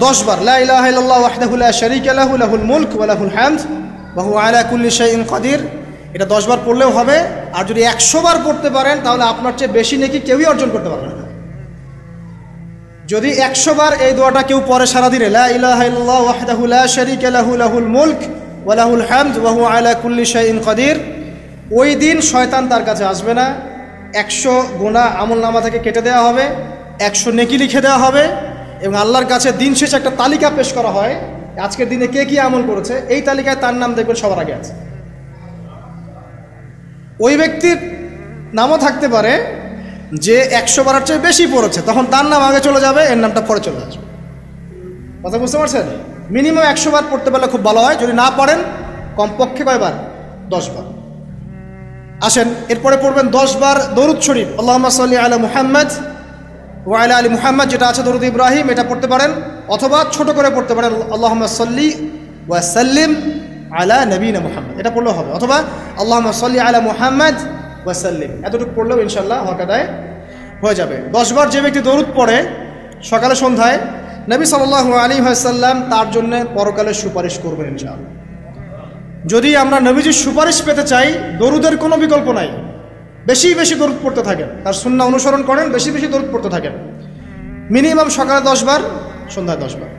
10 বার লা ইলাহা ইল্লাল্লাহু ওয়াহদাহু লা শারীকা লাহু লাহুল মুলক ওয়া লাহুল হামদ ওয়া হুয়া আলা কুল্লি শাইইন কাদির। এটা 10 বার পড়লেও হবে, আর যদি 100 বার পড়তে পারেন তাহলে আপনার চেয়ে বেশি নেকি কেউই অর্জন করতে পারবে না। যদি 100 বার এই দোয়াটা কেউ পড়ে সারাদিনে, লা ইলাহা ইল্লাল্লাহু ওয়াহদাহু লা শারীকা লাহু লাহুল মুলক ওয়া লাহুল হামদ ওয়া হুয়া আলা কুল্লি শাইইন কাদির, ওই দিন শয়তান তার কাছে আসবে না। 100 গুনাহ আমলনামা থেকে কেটে দেওয়া হবে, 100 নেকি লিখে দেওয়া হবে, এবং আল্লাহর কাছে দিন শেষে একটা তালিকা পেশ করা হয়, আজকের দিনে কে কি আমল করেছে, এই তালিকায় তার নাম দেখবেন সবার আগে আছে। ওই ব্যক্তির নামও থাকতে পারে যে 100 বারের চেয়ে বেশি পড়েছে, তখন তার নাম আগে চলে যাবে, এর নামটা পরে চলে আসবে। কথা বুঝতে পারছেন? মিনিমাম 100 বার পড়তে পারলে খুব ভালো হয়, যদি না পড়েন কমপক্ষে কয়বার? 10 বার। আসেন, এরপরে পড়বেন 10 বার দরুদ শরীফ, আল্লাহুম্মা সাল্লি আলা মুহাম্মদ ওয়া আলা আলি মুহাম্মদ, যেটা আছে দরুদ ইব্রাহিম, এটা পড়তে পারেন, অথবা ছোট করে পড়তে পারেন আল্লাহুম্মা সাল্লি ওয়া সাল্লিম আলা নবীনা মুহাম্মদ, এটা পড়লেও হবে, অথবা আল্লাহুম্মা সাল্লি আলা মুহাম্মদ ওয়া সাল্লিম, এতটুকু পড়লেও ইনশাআল্লাহ হক আদায় হয়ে যাবে। 10 বার যে ব্যক্তি দরুদ পড়ে সকালে সন্ধ্যায়, নবী সাল্লাল্লাহু আলাইহি ওয়াসাল্লাম তার জন্য পরকালে সুপারিশ করবেন ইনশাআল্লাহ। যদি আমরা নবীজির সুপারিশ পেতে চাই, দরুদের কোনো বিকল্প নাই, বেশি বেশি দরুদ পড়তে থাকেন, তার সুন্নাহ অনুসরণ করেন, বেশি বেশি দরুদ পড়তে থাকেন, মিনিমাম সকালে 10 বার, সন্ধ্যায় 10 বার,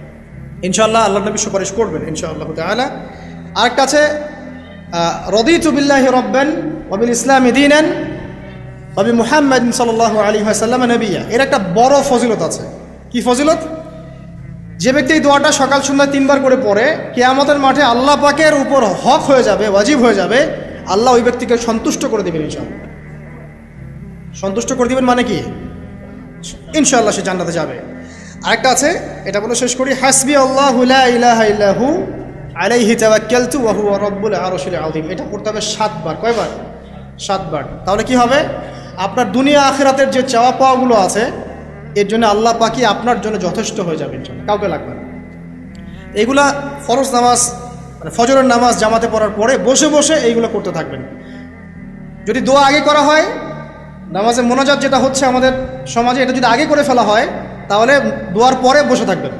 ইনশাআল্লাহ আল্লাহ নবী সুপারিশ করবেন ইনশাআল্লাহ তাআলা। আরেকটা আছে রাদিতু বিল্লাহি রাব্বান ওয়া বিল ইসলামি দীনান ওয়া বি মুহাম্মাদিন সাল্লাল্লাহু আলাইহি ওয়াসাল্লাম নবিয়্যা। এর একটা বড় ফজিলত আছে। কি ফজিলত? যে ব্যক্তি এই দোয়াটা সকাল সন্ধ্যায় 3 বার করে পড়ে, কিয়ামতের মাঠে আল্লাহ পাকের উপর হক হয়ে যাবে, ওয়াজিব হয়ে যাবে, আল্লাহ ওই ব্যক্তিকে সন্তুষ্ট করে দেবেন ইনশাআল্লাহ। সন্তুষ্ট করে দিবেন মানে কি? ইনশাআল্লাহ সে জান্নাতে যাবে। আরেকটা আছে, এটা বলে শেষ করি, হাসবি আল্লাহু লা ইলাহা ইল্লাহু আলাইহি তাওয়াক্কালতু ওয়া হুয়া রাব্বুল আরশিল আযীম। এটা পড়তে হবে 7 বার। কয়বার? 7 বার। তাহলে কি হবে? আপনার দুনিয়া আখিরাতের যে চাওয়া পাওয়াগুলো আছে, এর জন্য আল্লাহ পাকই আপনার জন্য যথেষ্ট হয়ে যাবে ইনশাআল্লাহ, কাউকে লাগবে না। এইগুলা ফরজ নামাজ, মানে ফজরের নামাজ জামাতে পড়ার পরে বসে বসে এইগুলো করতে থাকবেন। যদি দোয়া আগে করা হয়, নামাজে মোনাজাত যেটা হচ্ছে আমাদের সমাজে, এটা যদি আগে করে ফেলা হয়, তাহলে দোয়ার পরে বসে থাকবেন,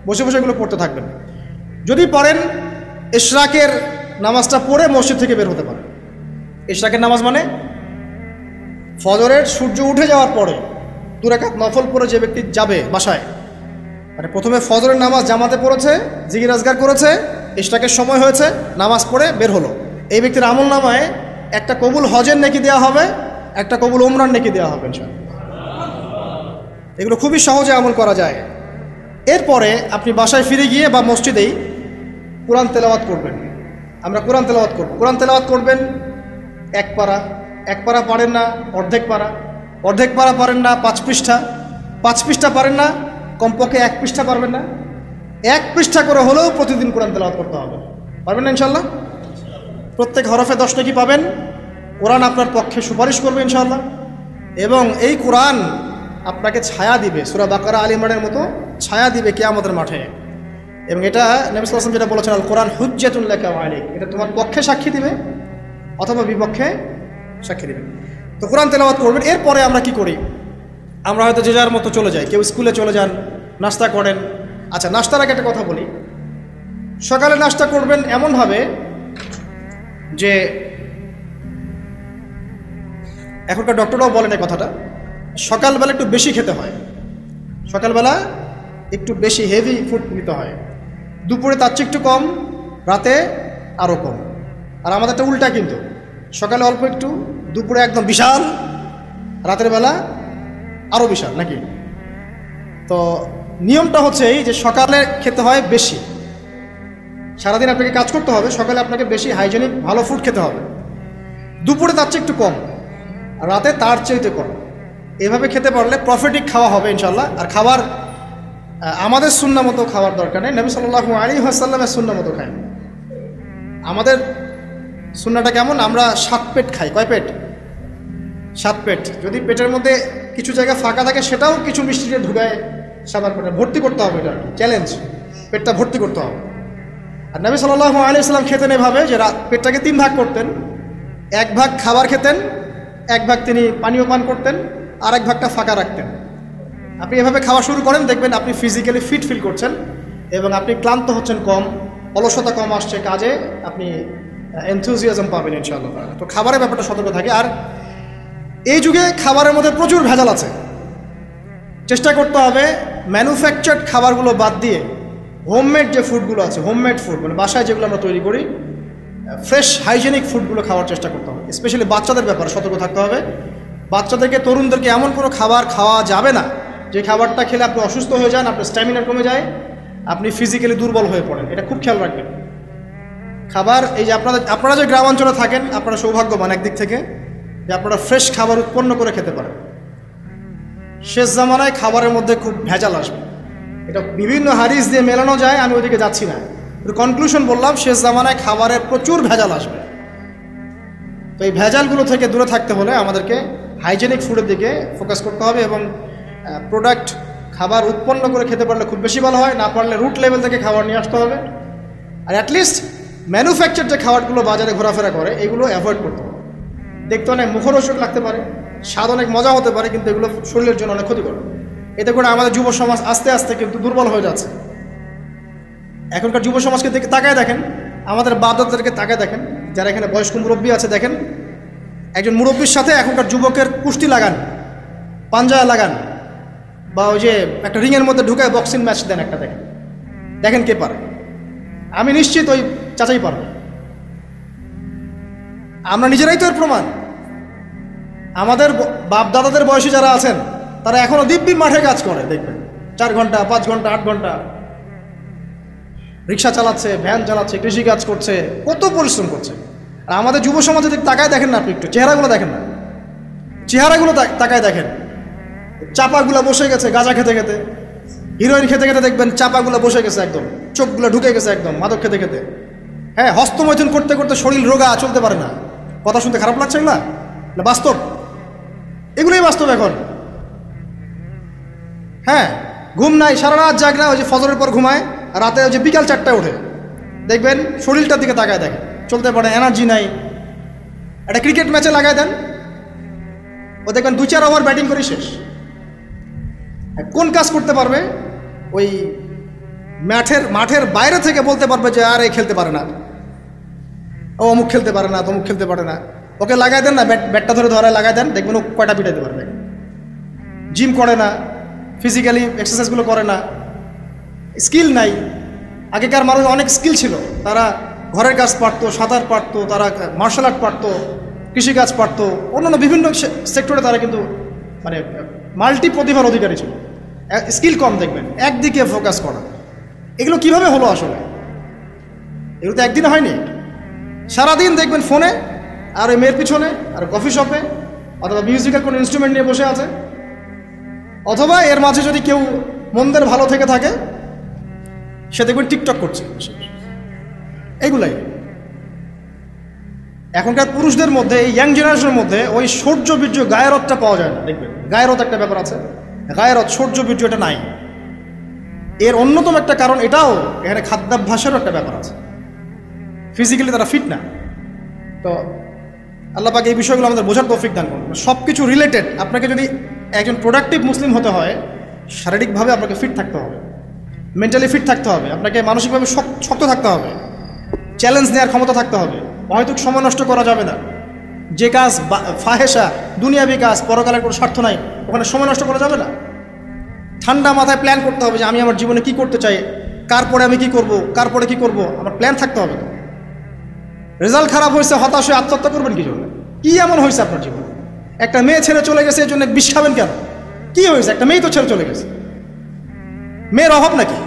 বসে বসে এগুলো পড়তে থাকবেন। যদি পড়েন, ইশরাকের নামাজটা পড়ে মসজিদ থেকে বের হতে পারে। ইশরাকের নামাজ মানে ফজরের সূর্য উঠে যাওয়ার পরে 2 রাকাত নফল পড়ে যে ব্যক্তি যাবে বাসায়, মানে প্রথমে ফজরের নামাজ জামাতে পড়েছে, জিকির আজগার করেছে, ইশরাকের সময় হয়েছে, নামাজ পড়ে বের হলো, এই ব্যক্তির আমল নামায় একটা কবুল হজের নেকি দেওয়া হবে, একটা কবুল উমরার নেকি দেওয়া হবে ইনশাআল্লাহ। এগুলো খুবই সহজে আমল করা যায়। এরপরে আপনি বাসায় ফিরে গিয়ে বা মসজিদেই কোরআন তেলাওয়াত করবেন। আমরা কোরআন তেলাওয়াত করব। কোরআন তেলাওয়াত করবেন 1 পারা, 1 পারা পারেন না অর্ধেক পারা, অর্ধেক পারা পারেন না 5 পৃষ্ঠা, 5 পৃষ্ঠা পারেন না কমপক্ষে 1 পৃষ্ঠা পারবেন না, 1 পৃষ্ঠা করে হলেও প্রতিদিন কোরআন তেলাওয়াত করতে হবে। পারবেন না ইনশাআল্লাহ? প্রত্যেক হরফে 10 নেকি পাবেন। কোরআন আপনার পক্ষে সুপারিশ করবে ইনশাআল্লাহ, এবং এই কোরআন আপনাকে ছায়া দিবে, সূরা বাকারা আল ইমরানের মতো ছায়া দিবে কিয়ামতের মাঠে। এবং এটা নবী সাল্লাল্লাহু আলাইহি ওয়াসাল্লাম যেটা বলেছেন, আল কোরআন হুজ্জাতুল লাকা ওয়া আলাইক, এটা তোমার পক্ষে সাক্ষী দিবে অথবা বিপক্ষে সাক্ষী দিবে। তো কোরআন তেলাওয়াত করবেন। এরপরে আমরা কি করি? আমরা হয়তো যে যার মতো চলে যাই, কেউ স্কুলে চলে যান, নাস্তা করেন। আচ্ছা, নাস্তার আগে একটা কথা বলি। সকালে নাস্তা করবেন এমনভাবে যে, এখনকার ডক্টররাও বলেন এই কথাটা, সকালবেলা একটু বেশি খেতে হয়, সকালবেলা একটু বেশি হেভি ফুড নিতে হয়, দুপুরে তার চেয়ে একটু কম, রাতে আরও কম। আর আমাদেরটা উল্টা, কিন্তু সকালে অল্প একটু, দুপুরে একদম বিশাল, রাতের বেলা আরও বিশাল, নাকি? তো নিয়মটা হচ্ছে এই যে সকালে খেতে হয় বেশি, সারাদিন আপনাকে কাজ করতে হবে, সকালে আপনাকে বেশি হাইজেনিক ভালো ফুড খেতে হবে, দুপুরে তার চেয়ে একটু কম, রাতে তার চেয়ে কম। এভাবে খেতে পারলে প্রফিটিক খাওয়া হবে ইনশাল্লাহ। আর খাবার আমাদের সুন্নাহ মতো খাওয়ার দরকার নেই, নবী সাল্লাল্লাহু আলাইহি ওয়াসাল্লামের সুন্নাহ মতো খাই। আমাদের সুন্নাহটা কেমন? আমরা 7 পেট খাই। কয় পেট? 7 পেট। যদি পেটের মধ্যে কিছু জায়গা ফাঁকা থাকে, সেটাও কিছু মিষ্টি দিয়ে ঢুকায় সাবার পেটে ভর্তি করতে হবে। এটা চ্যালেঞ্জ, পেটটা ভর্তি করতে হবে। আর নবী সাল্লাল্লাহু আলাইহি ওয়াসাল্লাম খেতেন এভাবে যে পেটটাকে 3 ভাগ করতেন, 1 ভাগ খাবার খেতেন, 1 ভাগ তিনি পানীয় পান করতেন, আর 1 ভাগটা ফাঁকা রাখতেন। আপনি এভাবে খাওয়া শুরু করেন, দেখবেন আপনি ফিজিক্যালি ফিট ফিল করছেন এবং আপনি ক্লান্ত হচ্ছেন কম, অলসতা কম আসছে কাজে, আপনি এনথুজিয়াজম পাবেন ইনশাআল্লাহ। তো খাবারের ব্যাপারটা সতর্ক থাকে। আর এই যুগে খাবারের মধ্যে প্রচুর ভেজাল আছে। চেষ্টা করতে হবে ম্যানুফ্যাকচার্ড খাবারগুলো বাদ দিয়ে হোমমেড যে ফুডগুলো আছে, হোমমেড ফুড মানে বাসায় যেগুলো আমরা তৈরি করি, ফ্রেশ হাইজেনিক ফুডগুলো খাওয়ার চেষ্টা করতে হবে। স্পেশালি বাচ্চাদের ব্যাপারে সতর্ক থাকতে হবে। বাচ্চাদেরকে, তরুণদেরকে এমন কোনো খাবার খাওয়া যাবে না যে খাবারটা খেলে আপনি অসুস্থ হয়ে যান, আপনার স্ট্যামিনা কমে যায়, আপনি ফিজিক্যালি দুর্বল হয়ে পড়েন। এটা খুব খেয়াল রাখবেন। খাবার, এই যে আপনারা যে গ্রামাঞ্চলে থাকেন, আপনারা সৌভাগ্যবান একদিক থেকে যে আপনারা ফ্রেশ খাবার উৎপন্ন করে খেতে পারেন। শেষ জামানায় খাবারের মধ্যে খুব ভেজাল আসবে, এটা বিভিন্ন হাদিস দিয়ে মেলানো যায়, আমি ওইদিকে যাচ্ছি না। কনক্লুশন বললাম, শেষ জামানায় খাবারের প্রচুর ভেজাল আসবে। তো এই ভেজালগুলো থেকে দূরে থাকতে হলে আমাদেরকে হাইজেনিক ফুডের দিকে ফোকাস করতে হবে এবং প্রোডাক্ট খাবার উৎপন্ন করে খেতে পারলে খুব বেশি ভালো হয়, না পারলে রুট লেভেল থেকে খাবার নিয়ে আসতে হবে। আর অ্যাটলিস্ট ম্যানুফ্যাকচার যে খাবারগুলো বাজারে ঘোরাফেরা করে, এগুলো অ্যাভয়েড করতে হবে। দেখতে অনেক মুখরোচক লাগতে পারে, স্বাদ অনেক মজা হতে পারে, কিন্তু এগুলো শরীরের জন্য অনেক ক্ষতিকর। এতে করে আমাদের যুব সমাজ আস্তে আস্তে কিন্তু দুর্বল হয়ে যাচ্ছে। এখনকার যুব সমাজকে তাকায় দেখেন, আমাদের বাপ-দাদাদেরকে তাকায় দেখেন, যারা এখানে বয়স্ক মুরব্বী আছে, দেখেন একজন মুরব্বীর সাথে এখনকার যুবকের কুস্তি লাগান, পাঞ্জা লাগান, বা ওই যে একটা রিংয়ের মধ্যে ঢুকায় বক্সিং ম্যাচ দেন, একটা দেখেন, দেখেন কে পারে। আমি নিশ্চিত ওই চাচাই পারবে। আমরা নিজেরাই তো এর প্রমাণ। আমাদের বাপ দাদাদের বয়সী যারা আছেন, তারা এখনো দিব্যি মাঠে কাজ করে, দেখবেন 4 ঘন্টা 5 ঘন্টা 8 ঘন্টা রিক্সা চালাচ্ছে, ভ্যান চালাচ্ছে, কৃষি কাজ করছে, কত পরিশ্রম করছে। আর আমাদের যুব সমাজে তাকায় দেখেন না, আপনি একটু চেহারাগুলো দেখেন না, চেহারাগুলো তাকায় দেখেন, চাপাগুলো বসে গেছে গাঁজা খেতে খেতে, হিরোইন খেতে খেতে দেখবেন চাপাগুলো বসে গেছে একদম, চোখগুলো ঢুকে গেছে একদম মাদক খেতে খেতে। হ্যাঁ, হস্তমৈথুন করতে করতে শরীর রোগা, চলতে পারে না। কথা শুনতে খারাপ লাগছে না? বাস্তব, এগুলোই বাস্তব এখন। হ্যাঁ, ঘুম নাই, সারা রাত জাগ না, ওই যে ফজরের পর ঘুমায়, আর রাতে ওই যে বিকাল 4টায় ওঠে, দেখবেন শরীরটার দিকে তাকায় দেখেন, চলতে পারে, এনার্জি নাই। একটা ক্রিকেট ম্যাচে লাগায় দেন, ও দেখবেন 2-4 ওভার ব্যাটিং করে শেষ। কোন কাজ করতে পারবে? ওই মাঠের বাইরে থেকে বলতে পারবে যে আর এই খেলতে পারে না, ও অমুক খেলতে পারে না, তমুক খেলতে পারে না, ওকে লাগাই দেন না, ব্যাটটা ধরে লাগাই দেন, দেখবেন ও কয়টা পিটাইতে পারবে। জিম করে না, ফিজিক্যালি এক্সারসাইজগুলো করে না, স্কিল নাই। আগেকার মানুষ অনেক স্কিল ছিল, তারা ঘরের কাজ পারতো, সাঁতার পারতো, তারা মার্শাল আর্ট পারতো, কৃষিকাজ পারতো, অন্যান্য বিভিন্ন সেক্টরে তারা কিন্তু মানে মাল্টি প্রতিভার অধিকারী ছিল। স্কিল কম, দেখবেন একদিকে ফোকাস করা। এগুলো কিভাবে হলো আসলে? এগুলো তো একদিনে হয়নি। সারাদিন দেখবেন ফোনে, আর ওই মেয়ের পিছনে, আর কফি শপে, অথবা মিউজিক্যাল কোনো ইনস্ট্রুমেন্ট নিয়ে বসে আছে, অথবা এর মাঝে যদি কেউ মন্দের ভালো থেকে থাকে, সে দেখবেন টিকটক করছে। এগুলাই এখনকার পুরুষদের মধ্যে, এই ইয়াং জেনারেশনের মধ্যে ওই শৌর্য বীর্য গায়রতটা পাওয়া যায় না। দেখবেন গায়রত একটা ব্যাপার আছে, গায়রত শৌর্য বীর্য এটা নাই। এর অন্যতম একটা কারণ এটাও, এখানে খাদ্যাভ্যাসেরও একটা ব্যাপার আছে, ফিজিক্যালি তারা ফিট না। তো আল্লাহ পাক এই বিষয়গুলো আমাদের বোঝার তৌফিক দান করুন। সব কিছু রিলেটেড। আপনাকে যদি একজন প্রোডাক্টিভ মুসলিম হতে হয়, শারীরিকভাবে আপনাকে ফিট থাকতে হবে, মেন্টালি ফিট থাকতে হবে, আপনাকে মানসিকভাবে শক্ত থাকতে হবে, চ্যালেঞ্জ নেওয়ার ক্ষমতা থাকতে হবে, হয়তো সময় নষ্ট করা যাবে না। যে কাজ ফাহেসা, দুনিয়াবি কাজ, পরকালের কোনো স্বার্থ নাই, ওখানে সময় নষ্ট করা যাবে না। ঠান্ডা মাথায় প্ল্যান করতে হবে যে আমি আমার জীবনে কি করতে চাই, কার পরে আমি কি করব, কার পরে কি করব, আমার প্ল্যান থাকতে হবে। তো রেজাল্ট খারাপ হয়েছে, হতাশ হয়ে আত্মহত্যা করবেন কি জন্য? কি এমন হয়েছে আপনার জীবনে? একটা মেয়ে ছেড়ে চলে গেছে, এর জন্য বিষ খাবেন কেন? কি হয়েছে? একটা মেয়ে তো ছেড়ে চলে গেছে, মেয়ের অভাব নাকি?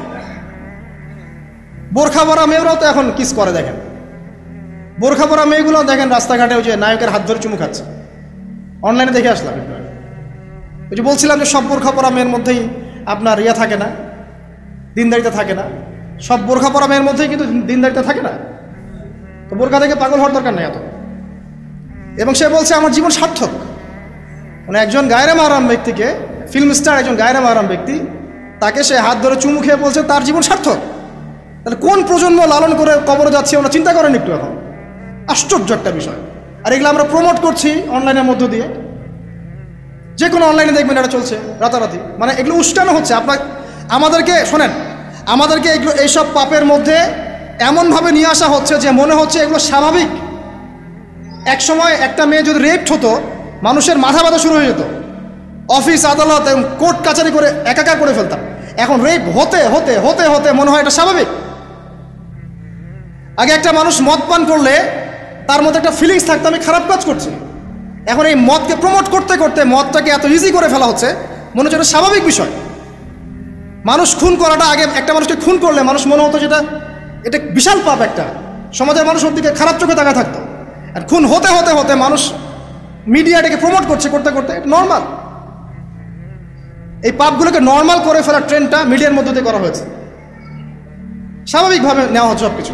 বোরখা পরা মেয়েরাও তো এখন কিস করে, দেখেন বোরখা পরা মেয়েগুলো দেখেন রাস্তাঘাটে ওই যে নায়কের হাত ধরে চুমু খাচ্ছে। অনলাইনে দেখে আসলাম। ওই যে বলছিলাম যে সব বোরখা পরা মেয়ের মধ্যেই আপনার ইয়া থাকে না, দিনদারিতা থাকে না। সব বোরখা পরা মেয়ের মধ্যেই কিন্তু দিনদারিতা থাকে না। তো বোরখা থেকে পাগল হওয়ার দরকার নেই এত। এবং সে বলছে আমার জীবন সার্থক। মানে একজন গায়রে মাহরাম ব্যক্তিকে, ফিল্ম স্টার একজন গায়রে মাহরাম ব্যক্তি, তাকে সে হাত ধরে চুমু খেয়ে বলছে তার জীবন সার্থক। তাহলে কোন প্রজন্ম লালন করে কবরে যাচ্ছে আমরা চিন্তা করেন একটু। এখন আশ্চর্য একটা বিষয়। আর এগুলো আমরা প্রমোট করছি অনলাইনের মধ্য দিয়ে। যে কোনো অনলাইনে দেখবেন এটা চলছে রাতারাতি। মানে এগুলো উস্কানো হচ্ছে। আমাদেরকে শোনেন, আমাদেরকে এগুলো এইসব পাপের মধ্যে এমনভাবে নিয়ে আসা হচ্ছে যে মনে হচ্ছে এগুলো স্বাভাবিক। এক সময় একটা মেয়ে যদি রেপড হতো, মানুষের মাথা ব্যথা শুরু হয়ে যেত, অফিস আদালত এবং কোর্ট কাচারি করে একাকার করে ফেলতাম। এখন রেপ হতে হতে হতে হতে মনে হয় এটা স্বাভাবিক। আগে একটা মানুষ মদ পান করলে তার মধ্যে একটা ফিলিংস থাকতো আমি খারাপ কাজ করছি। এখন এই মদকে প্রমোট করতে করতে মদটাকে এত ইজি করে ফেলা হচ্ছে, মনে হচ্ছে এটা স্বাভাবিক বিষয়। মানুষ খুন করাটা, আগে একটা মানুষকে খুন করলে মানুষ মনে হতো যেটা এটা বিশাল পাপ, একটা সমাজের মানুষ ওর দিকে খারাপ চোখে তাকা থাকতো। আর খুন হতে হতে হতে মানুষ মিডিয়াটাকে প্রমোট করছে, করতে করতে এটা নর্মাল। এই পাপগুলোকে নর্মাল করে ফেলার ট্রেন্ডটা মিডিয়ার মধ্যে দিয়ে করা হয়েছে, স্বাভাবিকভাবে নেওয়া হচ্ছে সব কিছু।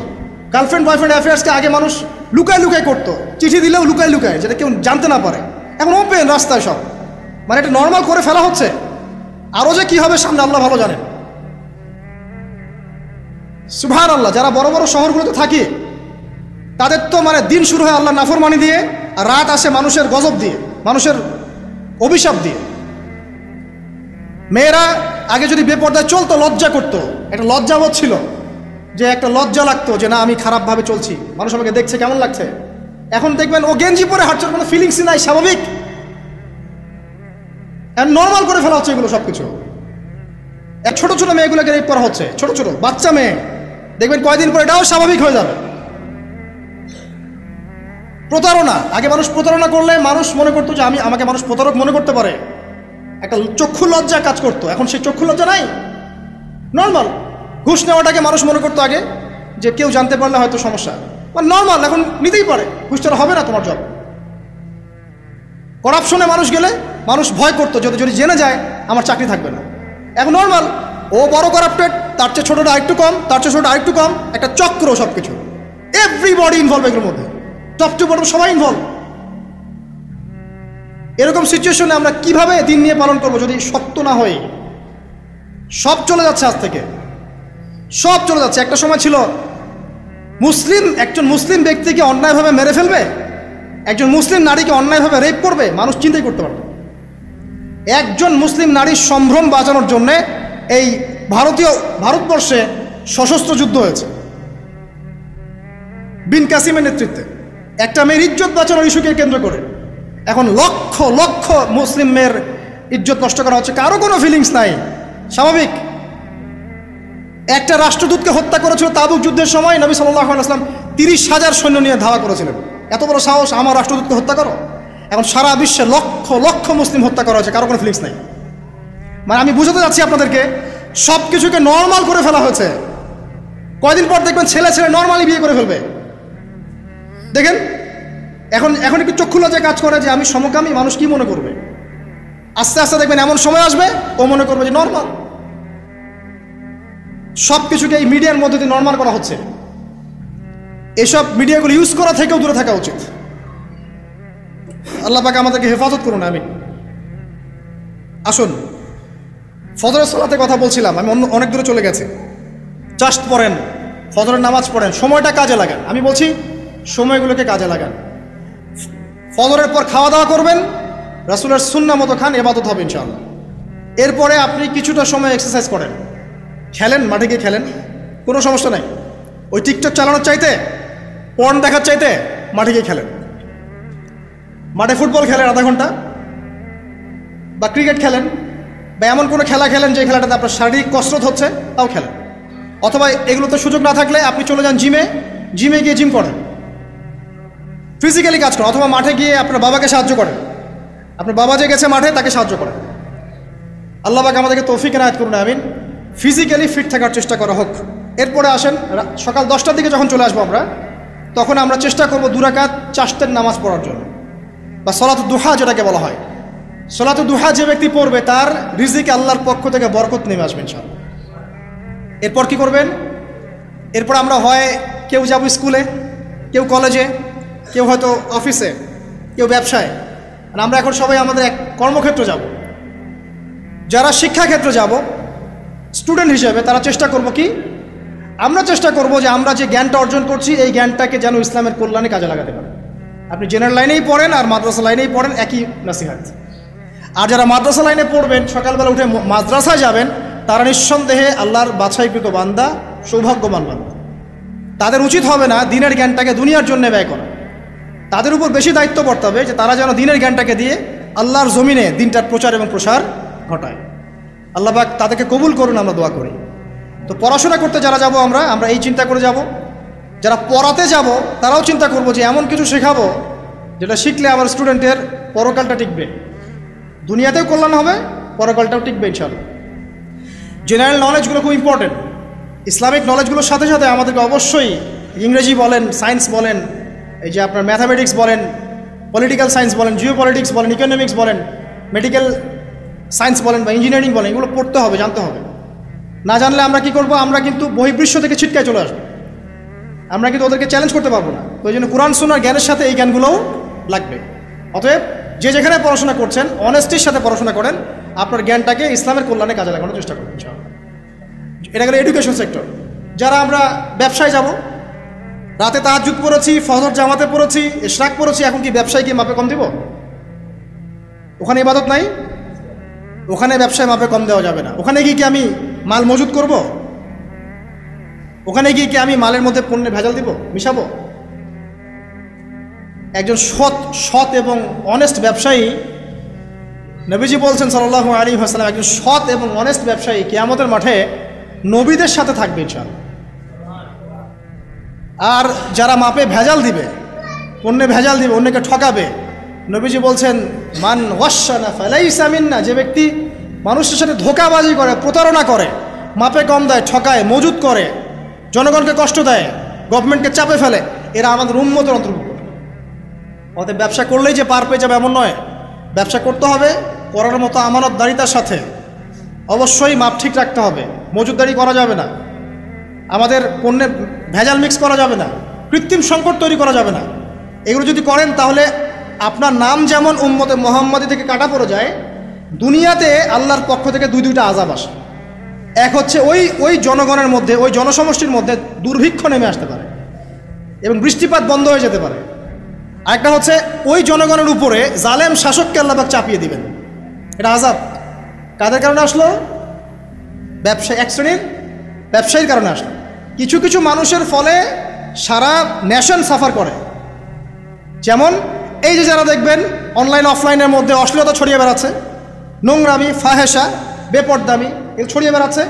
গার্লফ্রেন্ড বয়ফ্রেন্ড অ্যাফেয়ার্সকে আগে মানুষ লুকায় লুকায় করতো, চিঠি দিলেও লুকায় লুকায়, যেটা কেউ জানতে না পারে। এখন ওপেন রাস্তায় সব, মানে এটা নর্মাল করে ফেলা হচ্ছে। আরও যে কি হবে সামনে আল্লাহ ভালো জানেন। সুবহানাল্লাহ। যারা বড় বড় শহরগুলোতে থাকে তাদের তো মানে দিন শুরু হয় আল্লাহ নাফরমানি দিয়ে, আর রাত আসে মানুষের গজব দিয়ে, মানুষের অভিশাপ দিয়ে। মেয়েরা আগে যদি বেপর্দায় চলতো লজ্জা করতো, একটা লজ্জাবোধ ছিল, যে একটা লজ্জা লাগতো যে না আমি খারাপভাবে চলছি, মানুষ আমাকে দেখছে কেমন লাগছে। এখন দেখবেন ও গেঞ্জি পরে হাঁটছে, কোনো ফিলিংসই নাই, স্বাভাবিক। নর্মাল করে ফেলা হচ্ছে এগুলো সব কিছু। ছোট ছোট মেয়েগুলোকে রেপ করা হচ্ছে, ছোট ছোট বাচ্চা মেয়ে, দেখবেন কয়দিন পরে এটাও স্বাভাবিক হয়ে যাবে। প্রতারণা, আগে মানুষ প্রতারণা করলে মানুষ মনে করতো যে আমাকে মানুষ প্রতারক মনে করতে পারে, একটা চক্ষু লজ্জা কাজ করতো। এখন সেই চক্ষু লজ্জা নাই, নর্মাল। ঘুষ নেওয়াটাকে মানুষ মনে করতো আগে যে কেউ জানতে পারলে হয়তো সমস্যা, মানে নর্মাল, এখন নিতেই পারে, ঘুষ ছাড়া হবে না তোমার জব। করাপশনে মানুষ গেলে মানুষ ভয় করতো যদি জেনে যায় আমার চাকরি থাকবে না। এখন নর্মাল, ও বড় করাপ্টেড, তার চেয়ে ছোটটা আরেকটু কম, তার চেয়ে ছোট আরেকটু কম, একটা চক্র সব কিছু। এভরিবডি ইনভলভ এগুলোর মধ্যে, টপ টু বটম সবাই ইনভলভ। এরকম সিচুয়েশনে আমরা কিভাবে দিন নিয়ে পালন করবো যদি সত্য না হই? সব চলে যাচ্ছে, আজ থেকে সব চলে যাচ্ছে। একটা সময় ছিল একজন মুসলিম ব্যক্তিকে অন্যায়ভাবে মেরে ফেলবে, একজন মুসলিম নারীকে অন্যায়ভাবে রেপ করবে, মানুষ চিন্তাই করতে পারত। একজন মুসলিম নারীর সম্ভ্রম বাঁচানোর জন্যে এই ভারতবর্ষে সশস্ত্র যুদ্ধ হয়েছে বিন কাসিমের নেতৃত্বে, একটা মেয়ের ইজ্জত বাঁচানোর ইস্যুকে কেন্দ্র করে। এখন লক্ষ লক্ষ মুসলিম মেয়ের ইজ্জত নষ্ট করা হচ্ছে, কারো কোনো ফিলিংস নাই, স্বাভাবিক। একটা রাষ্ট্রদূতকে হত্যা করেছিল তাবুক যুদ্ধের সময়, নবী সাল্লাল্লাহু আলাইহি ওয়াসাল্লাম 30,000 সৈন্য নিয়ে ধাওয়া করেছিলেন। এত বড় সাহস, আমার রাষ্ট্রদূতকে হত্যা করো? এখন সারা বিশ্বে লক্ষ লক্ষ মুসলিম হত্যা করা হয়েছে, কারো কোনো ফিলিংস নাই। মানে আমি বুঝাতে যাচ্ছি আপনাদেরকে, সব কিছুকে নর্মাল করে ফেলা হয়েছে। কয়দিন পর দেখবেন ছেলে নর্মালি বিয়ে করে ফেলবে। দেখেন এখন একটু চক্ষু লজ্জায় কাজ করে যে আমি সমকামী, মানুষ কি মনে করবে? আস্তে আস্তে দেখবেন এমন সময় আসবে ও মনে করবে যে নর্মাল। সব কিছুকে এই মিডিয়ার মধ্যে দিয়ে নর্মাল করা হচ্ছে। এসব মিডিয়াগুলো ইউজ করা থেকেও দূরে থাকা উচিত। আল্লাহ পাক আমাদেরকে হেফাজত করুন, আমিন। আসুন, ফজরের সালাতে কথা বলছিলাম, আমি অনেক দূরে চলে গেছি। জাস্ট পড়েন, ফজরের নামাজ পড়েন, সময়টা কাজে লাগান। আমি বলছি সময়গুলোকে কাজে লাগান। ফজরের পর খাওয়া দাওয়া করবেন, রাসূলের সুন্নাহ মতো খান, ইবাদত হবে ইনশাআল্লাহ। এরপরে আপনি কিছুটা সময় এক্সারসাইজ করেন, খেলেন, মাঠে গিয়ে খেলেন, কোনো সমস্যা নাই। ওই টিকটক চালানোর চাইতে, পর্ন দেখার চাইতে মাঠে গিয়ে খেলেন। মাঠে ফুটবল খেলেন আধা ঘন্টা, বা ক্রিকেট খেলেন, বা এমন কোনো খেলা খেলেন যে খেলাটাতে আপনার শারীরিক কসরত হচ্ছে, তাও খেলেন। অথবা এগুলোতে সুযোগ না থাকলে আপনি চলে যান জিমে গিয়ে জিম করেন, ফিজিক্যালি কাজ করেন। অথবা মাঠে গিয়ে আপনার বাবাকে সাহায্য করেন, আপনার বাবা যে গেছে মাঠে তাকে সাহায্য করেন। আল্লাহ পাক আমাদেরকে তৌফিক এনায়েত করুন, আমিন। ফিজিক্যালি ফিট থাকার চেষ্টা করা হোক। এরপরে আসেন, সকাল 10টার দিকে যখন চলে আসবো আমরা, তখন আমরা চেষ্টা করব 2 রাকাত চাশতের নামাজ পড়ার জন্য, বা সলাতুদ দুহা যেটাকে বলা হয়। সলাতুদ দুহা যে ব্যক্তি পড়বে তার রিজিকে আল্লাহর পক্ষ থেকে বরকত নেমে আসবে ইনশাআল্লাহ। এরপর কি করবেন? এরপর আমরা হয় কেউ যাব স্কুলে, কেউ কলেজে, কেউ হয়তো অফিসে, কেউ ব্যবসায়। আর আমরা এখন সবাই আমাদের এক কর্মক্ষেত্র যাব। যারা শিক্ষাক্ষেত্রে যাব স্টুডেন্ট হিসেবে, তারা চেষ্টা করব কি, আমরা চেষ্টা করব যে আমরা যে জ্ঞানটা অর্জন করছি এই জ্ঞানটাকে যেন ইসলামের কল্যাণে কাজে লাগাতে পারে। আপনি জেনারেল লাইনেই পড়েন আর মাদ্রাসা লাইনেই পড়েন, একই নাসিহাত। আর যারা মাদ্রাসা লাইনে পড়বেন, সকালবেলা উঠে মাদ্রাসায় যাবেন, তারা নিঃসন্দেহে আল্লাহর বাছাইকৃত বান্দা, সৌভাগ্যবান বান্দা। তাদের উচিত হবে না দিনের জ্ঞানটাকে দুনিয়ার জন্য ব্যয় করা। তাদের উপর বেশি দায়িত্ব পড়তে হবে যে তারা যেন দিনের জ্ঞানটাকে দিয়ে আল্লাহর জমিনে দিনটার প্রচার এবং প্রসার ঘটায়। আল্লাহ পাক তাদেরকে কবুল করুন, আমরা দোয়া করি। তো পড়াশোনা করতে যারা যাব আমরা এই চিন্তা করে যাব। যারা পড়াতে যাব তারাও চিন্তা করব যে এমন কিছু শেখাবো যেটা শিখলে আমার স্টুডেন্টের পরকালটা টিকবে, দুনিয়াতেও কল্যাণ হবে, পরকালটাও টিকবে ইনশাআল্লাহ। জেনারেল নলেজগুলো খুব ইম্পর্টেন্ট। ইসলামিক নলেজগুলোর সাথে সাথে আমাদেরকে অবশ্যই ইংরেজি বলেন, সায়েন্স বলেন, এই যে আপনার ম্যাথামেটিক্স বলেন, পলিটিক্যাল সায়েন্স বলেন, জিও পলিটিক্স বলেন, ইকোনমিক্স বলেন, মেডিকেল সায়েন্স বলেন বা ইঞ্জিনিয়ারিং বলেন, এগুলো পড়তে হবে, জানতে হবে। না জানলে আমরা কি করব? আমরা কিন্তু বহির্বিশ্ব থেকে ছিটকায় চলে আসবো, আমরা কিন্তু ওদেরকে চ্যালেঞ্জ করতে পারবো না। তো এই জন্য কোরআন সুন্নাহর জ্ঞানের সাথে এই জ্ঞানগুলোও লাগবে। অতএব যে যেখানে পড়াশোনা করছেন অনেস্টির সাথে পড়াশোনা করেন, আপনার জ্ঞানটাকে ইসলামের কল্যাণে কাজে লাগানোর চেষ্টা করবেন ইনশাআল্লাহ। এটা গেল এডুকেশন সেক্টর। যারা আমরা ব্যবসায় যাব, রাতে তাহাজ্জুদ পড়েছি, ফজর জামাতে পড়েছি, ইশরাক পড়েছি, এখন কি ব্যবসায় কি মাপে কম দিব? ওখানে ইবাদত নাই, ওখানে ব্যবসায় মাপে কম দেওয়া যাবে না। ওখানে গিয়ে কি আমি মাল মজুত করব? ওখানে গিয়ে কি আমি মালের মধ্যে পণ্যে ভেজাল দিব, মিশাবো? একজন সৎ এবং অনেস্ট ব্যবসায়ী, নবীজি বলছেন সাল্লাল্লাহু আলাইহি ওয়াসাল্লাম, একজন সৎ এবং অনেস্ট ব্যবসায়ী কিয়ামতের মাঠে নবীদের সাথে থাকবে ইনশাআল্লাহ। আর যারা মাপে ভেজাল দিবে, পণ্যে ভেজাল দিবে, অন্যকে ঠকাবে, নবীজি বলছেন মান ওয়াশানা ফালাইসা মিন্না, যে ব্যক্তি মানুষের সাথে ধোঁকাবাজি করে, প্রতারণা করে, মাপে কম দেয়, ঠকায়, মজুত করে, জনগণকে কষ্ট দেয়, গভর্নমেন্টকে চাপে ফেলে, এরা আমাদের উম্মতের অন্তর্ভুক্ত। অতএব ব্যবসা করলেই যে পার পেয়ে যাবে এমন নয়। ব্যবসা করতে হবে করার মতো আমানতদারিতার সাথে। অবশ্যই মাপ ঠিক রাখতে হবে, মজুতদারি করা যাবে না, আমাদের পণ্যে ভেজাল মিক্স করা যাবে না, কৃত্রিম সংকট তৈরি করা যাবে না। এগুলো যদি করেন তাহলে আপনার নাম যেমন উম্মতে মুহাম্মাদি থেকে কাটা পড়ে যায়, দুনিয়াতে আল্লাহর পক্ষ থেকে দুইটা আযাব আসে। এক হচ্ছে ওই জনগণের মধ্যে, ওই জনসমষ্টির মধ্যে দুর্ভিক্ষ নেমে আসতে পারে এবং বৃষ্টিপাত বন্ধ হয়ে যেতে পারে। আরেকটা হচ্ছে ওই জনগণের উপরে জালেম শাসককে আল্লাহ পাক চাপিয়ে দিবেন। এটা আযাব কাদের কারণে আসলো? এক শ্রেণীর ব্যবসায়ীর কারণে আসলো। কিছু কিছু মানুষের ফলে সারা নেশন সাফার করে। যেমন এই যে যারা দেখবেন অনলাইন অফলাইনের মধ্যে অশ্লীলতা ছড়িয়ে বেড়াচ্ছে, নোংরামি, ফাহেসা, বেপরদামি এগুলো ছড়িয়ে বেড়াচ্ছে,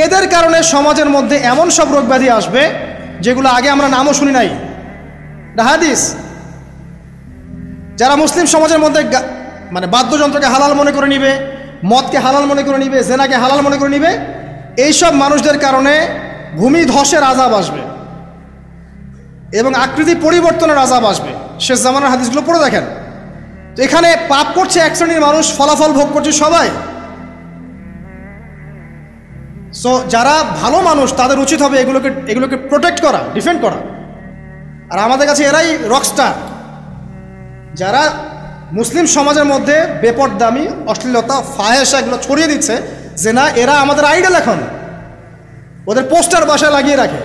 এদের কারণে সমাজের মধ্যে এমন সব রোগ ব্যাধি আসবে যেগুলো আগে আমরা নামও শুনি নাই। হাদিস। যারা মুসলিম সমাজের মধ্যে মানে বাদ্যযন্ত্রকে হালাল মনে করে নিবে, মদকে হালাল মনে করে নিবে, জেনাকে হালাল মনে করে নিবে, এইসব মানুষদের কারণে ভূমি ধসের আযাব আসবে এবং আকৃতি পরিবর্তনের আযাব আসবে। শেষ জামানার হাদিসগুলো পড়ে দেখেন। তো এখানে পাপ করছে এক শ্রেণীর মানুষ, ফলাফল ভোগ করছে সবাই। সো যারা ভালো মানুষ তাদের উচিত হবে এগুলোকে প্রোটেক্ট করা, ডিফেন্ড করা। আর আমাদের কাছে এরাই রকস্টার। যারা মুসলিম সমাজের মধ্যে বেপরদামি, অশ্লীলতা, ফাহেসা এগুলো ছড়িয়ে দিচ্ছে যে না এরা আমাদের আইডল, এখন ওদের পোস্টার বাসায় লাগিয়ে রাখে,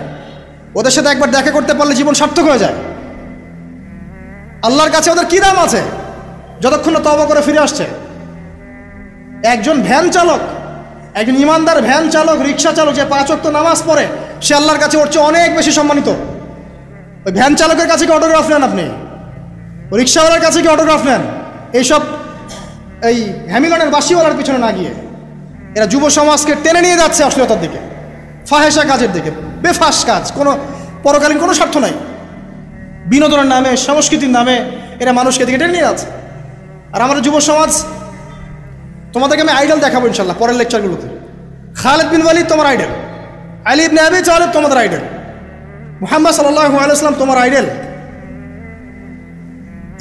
ওদের সাথে একবার দেখা করতে পারলে জীবন সার্থক হয়ে যায়। আল্লাহর কাছে ওদের কি দাম আছে যতক্ষণ না তওবা করে ফিরে আসছে? একজন ভ্যান চালক, একজন ইমানদার ভ্যান চালক, রিক্সা চালক যে 5 ওয়াক্ত নামাজ পড়ে, সে আল্লাহর কাছে ওর চেয়ে অনেক বেশি সম্মানিত। ওই ভ্যান চালকের কাছে কি অটোগ্রাফ নেন আপনি? রিক্সাওয়ালার কাছে কি অটোগ্রাফ নেন? এইসব এই হ্যামিলনের বাসিওয়ালার পিছনে না গিয়ে এরা যুব সমাজকে টেনে নিয়ে যাচ্ছে অশ্লীলতার দিকে, ফাহেসা কাজের দিকে, বেফাস কাজ, কোনো পরকালীন কোনো স্বার্থ নাই। বিনোদনের নামে, সংস্কৃতির নামে এরা মানুষকে দিকে টেনে নিয়ে যাচ্ছে। আর আমাদের যুব সমাজ, তোমাদেরকে আমি আইডল দেখাবো ইনশাল্লাহ পরের লেকচারগুলোতে। খালিদ বিন ওয়ালিদ তোমার আইডল, আলী ইবনে আবি তালিব তোমাদের আইডল, মুহাম্মদ সাল্লাল্লাহু আলাইহি ওয়াসাল্লাম তোমার আইডল,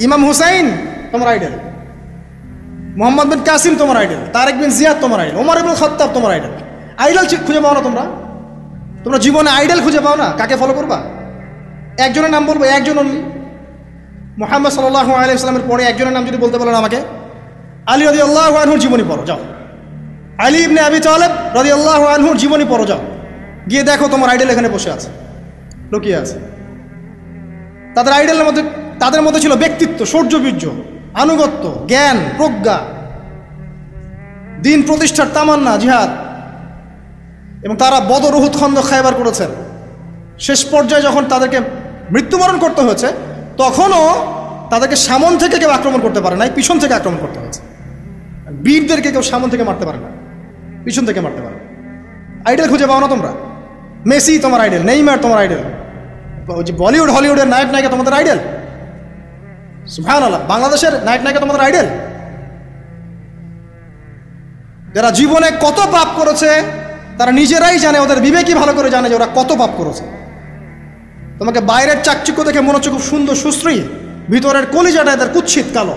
ইমাম হুসাইন তোমার আইডল, মোহাম্মদ বিন কাসিম তোমার আইডল, তারেক বিন জিয়াদ তোমার আইডল, ওমর ইবনে খাত্তাব তোমার আইডল। আইডল খুঁজে পাও না তোমরা জীবনে আইডল খুঁজে পাও না? কাকে ফলো করবা? একজনের নাম বলবো, একজন অনলি, মুহাম্মদ সাল্লাল্লাহু আলাইহি ওয়াসাল্লামের পরে একজনের নাম যদি বলতে বলেন আমাকে, আলী রাদিয়াল্লাহু আনহুর জীবনী পড়ো যাও, আলী ইবনে আবি তালিব রাদিয়াল্লাহু আনহুর জীবনী পড়ো যাও, গিয়ে দেখো তোমার আইডল এখানে বসে আছে, লুকিয়ে আছে। তাদের আইডলের মধ্যে, তাদের মধ্যে ছিল ব্যক্তিত্ব, শৌর্যবীর্য, আনুগত্য, জ্ঞান, প্রজ্ঞা, দিন প্রতিষ্ঠার তামান্না, জিহাদ, এবং তারা বদর, উহুদ, খন্দক, খায়বার করেছেন। শেষ পর্যায়ে যখন তাদেরকে মৃত্যুবরণ করতে হয়েছে, তখনও তাদেরকে সামন থেকে কেউ আক্রমণ করতে পারে নাই, পিছন থেকে আক্রমণ করতে হয়েছে। বীরদেরকে কেউ সামন থেকে মারতে পারে না, পিছন থেকে মারতে পারে। আইডল খুঁজে পাও না তোমরা? মেসি তোমার আইডল, নেইমার তোমার আইডল, ওই যে বলিউড হলিউডের নায়ক নায়িকা তোমাদের আইডল, সুবহানাল্লাহ, বাংলাদেশের নায়ক নায়িকা তোমাদের আইডল। যারা জীবনে কত পাপ করেছে তারা নিজেরাই জানে, ওদের বিবেকই ভালো করে জানে যে ওরা কত পাপ করেছে। তোমাকে বাইরের চাকচিক্য দেখে মনে হচ্ছে খুব সুন্দর সুশ্রী, ভিতরের কলিজাটা এদের কুৎসিত কালো।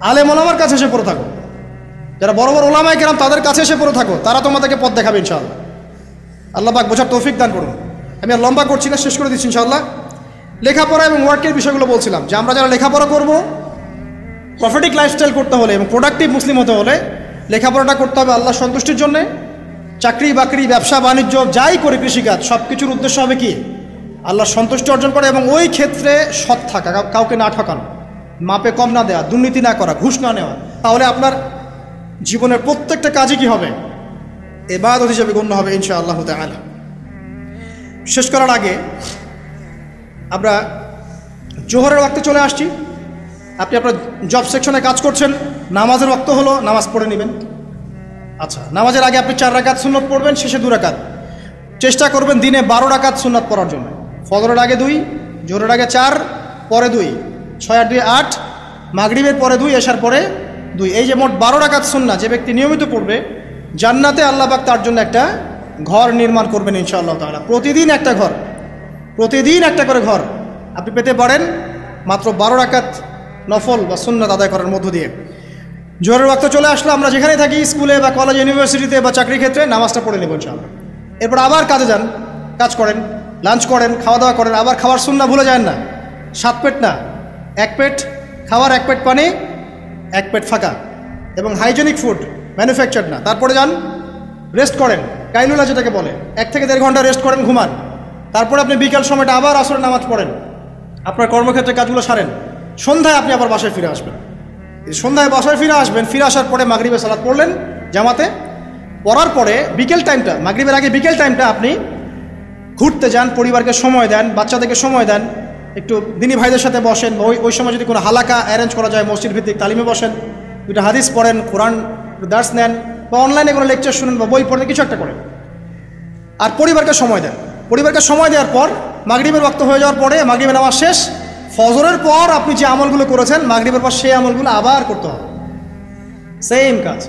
আলেম ওলামার কাছে এসে পড়ে থাকো, যারা বড় বড় ওলামায়ে কেরাম তাদের কাছে এসে পড়ে থাকো, তারা তোমাদেরকে পথ দেখাবে ইনশাআল্লাহ। আল্লাহ পাক বোঝার তৌফিক দান করুন। আমি আর লম্বা করছি না, শেষ করে দিচ্ছি ইনশাআল্লাহ। লেখাপড়া এবং ওয়ার্কের বিষয়গুলো বলছিলাম যে আমরা যারা লেখাপড়া করব, প্রফিটিক লাইফস্টাইল করতে হলে এবং প্রোডাক্টিভ মুসলিম হতে হলে লেখাপড়াটা করতে হবে আল্লাহ সন্তুষ্টির জন্যে। চাকরি বাকরি, ব্যবসা বাণিজ্য যাই করে, কৃষিকাজ, সব কিছুর উদ্দেশ্য হবে কি? আল্লাহর সন্তুষ্টি অর্জন করা, এবং ওই ক্ষেত্রে সৎ থাকা, কাউকে না ঠকানো, মাপে কম না দেওয়া, দুর্নীতি না করা, ঘুষ না নেওয়া। তাহলে আপনার জীবনের প্রত্যেকটা কাজই কি হবে? ইবাদত হিসেবে গণ্য হবে ইনশাআল্লাহ তাআলা। শেষ করার আগে আমরা জোহরের ওয়াক্তে চলে আসছি। আপনি আপনার জব সেকশনে কাজ করছেন, নামাজের ওয়াক্ত হলো, নামাজ পড়ে নেবেন। আচ্ছা, নামাজের আগে আপনি 4 রাকাত সুন্নত পড়বেন, শেষে 2 রাকাত। চেষ্টা করবেন দিনে 12 রাকাত সুন্নত পড়ার জন্য। ফজরের আগে 2, জোহরের আগে 4, পরে 2, 6 আর 2 8, মাগরিবের পরে 2, এশার পরে 2। এই যে মোট 12 রাকাত সুন্নাত যে ব্যক্তি নিয়মিত পড়বে, জান্নাতে আল্লাহ পাক তার জন্য একটা ঘর নির্মাণ করবেন ইনশাআল্লাহ তাআলা। প্রতিদিন একটা ঘর, প্রতিদিন একটা করে ঘর আপনি পেতে পারেন মাত্র 12 রাকাত নফল বা সুন্নাত আদায় করার মধ্য দিয়ে। জোহরের ওয়াক্ত চলে আসলো, আমরা যেখানেই থাকি, স্কুলে বা কলেজ, ইউনিভার্সিটিতে বা চাকরি ক্ষেত্রে, নামাজটা পড়ে নেব ইনশাআল্লাহ। এরপর আবার কাজে যান, কাজ করেন, লাঞ্চ করেন, খাওয়া দাওয়া করেন। আবার খাওয়ার সুন্নাহ ভুলে যান না, 7 পেট না, 1 পেট খাওয়ার, 1 পেট পানি, 1 পেট ফাঁকা, এবং হাইজেনিক ফুড, ম্যানুফ্যাকচার্ড না। তারপরে যান, রেস্ট করেন, কাইলুলা যেটাকে বলে, 1 থেকে 1.5 ঘন্টা রেস্ট করেন, ঘুমান। তারপরে আপনি বিকাল সময়টা আবার আসরের নামাজ পড়েন, আপনার কর্মক্ষেত্রে কাজগুলো সারেন। সন্ধ্যায় আপনি আবার বাসায় ফিরে আসবেন। সন্ধ্যায় বাসায় ফিরে আসবেন, ফিরে আসার পরে মাগরিবের সালাত পড়লেন জামাতে। পড়ার পরে বিকেল টাইমটা, মাগরিবের আগে বিকেল টাইমটা আপনি ঘুরতে যান, পরিবারকে সময় দেন, বাচ্চাদেরকে সময় দেন, একটু দিনী ভাইদের সাথে বসেন। ওই সময় যদি কোনো হালাকা অ্যারেঞ্জ করা যায়, মসজিদ ভিত্তিক তালিমে বসেন, 2টা হাদিস পড়েন, কোরআন দার্স নেন, বা অনলাইনে কোনো লেকচার শুনেন বা বই পড়েন, কিছু একটা করেন। আর পরিবারকে সময় দেন। পরিবারকে সময় দেওয়ার পর মাগরিবের ওয়াক্ত হয়ে যাওয়ার পরে, মাগরিবের নামাজ শেষ, ফজরের পর আপনি যে আমলগুলো করেছেন মাগরিবের পর, সেই আমলগুলো আবার করতে হবে, সেম কাজ।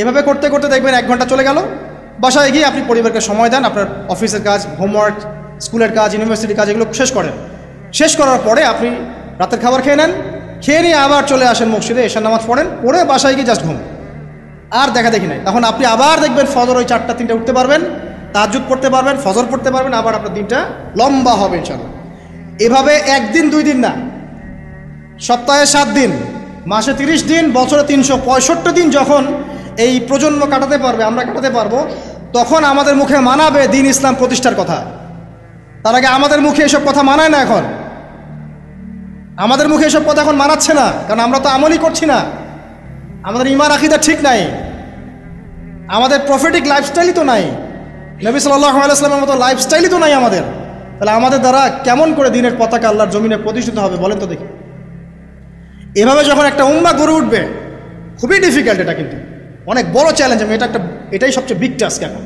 এভাবে করতে করতে দেখবেন 1 ঘন্টা চলে গেল। বাসায় গিয়ে আপনি পরিবারকে সময় দেন, আপনার অফিসের কাজ, হোমওয়ার্ক, স্কুলের কাজ, ইউনিভার্সিটির কাজ, এগুলো শেষ করেন। শেষ করার পরে আপনি রাতের খাবার খেয়ে নেন, খেয়ে নিয়ে আবার চলে আসেন মসজিদে, এশার নামাজ পড়েন, পড়ে বাসায় গিয়ে জাস্ট ঘুম, আর দেখা দেখি নাই। তখন আপনি আবার দেখবেন ফজর ওই 4টা 3টে উঠতে পারবেন, তাহাজ্জুদ পড়তে পারবেন, ফজর পড়তে পারবেন, আবার আপনার দিনটা লম্বা হবে ইনশাআল্লাহ। এভাবে 1 দিন 2 দিন না, সপ্তাহে 7 দিন, মাসে 30 দিন, বছরে 365 দিন যখন এই প্রজন্ম কাটাতে পারবে, আমরা কাটাতে পারবো, তখন আমাদের মুখে মানাবে দিন ইসলাম প্রতিষ্ঠার কথা। তার আগে আমাদের মুখে এসব কথা মানায় না। এখন আমাদের মুখে এসব কথা এখন মানাচ্ছে না, কারণ আমরা তো আমলই করছি না। আমাদের ঈমান আকীদা ঠিক নাই, আমাদের প্রফেটিক লাইফস্টাইলই তো নাই, নবী সাল্লাল্লাহু আলাইহি ওয়াসাল্লামের মতো লাইফস্টাইলই তো নাই আমাদের। তাহলে আমাদের দ্বারা কেমন করে দিনের পতাকা আল্লাহর জমিনে প্রতিষ্ঠিত হবে বলেন তো দেখি। এভাবে যখন একটা উম্মাহ গড়ে উঠবে, খুবই ডিফিকাল্ট এটা, কিন্তু অনেক বড় চ্যালেঞ্জ। আমি এটাই সবচেয়ে বিগ টাস্ক এখন,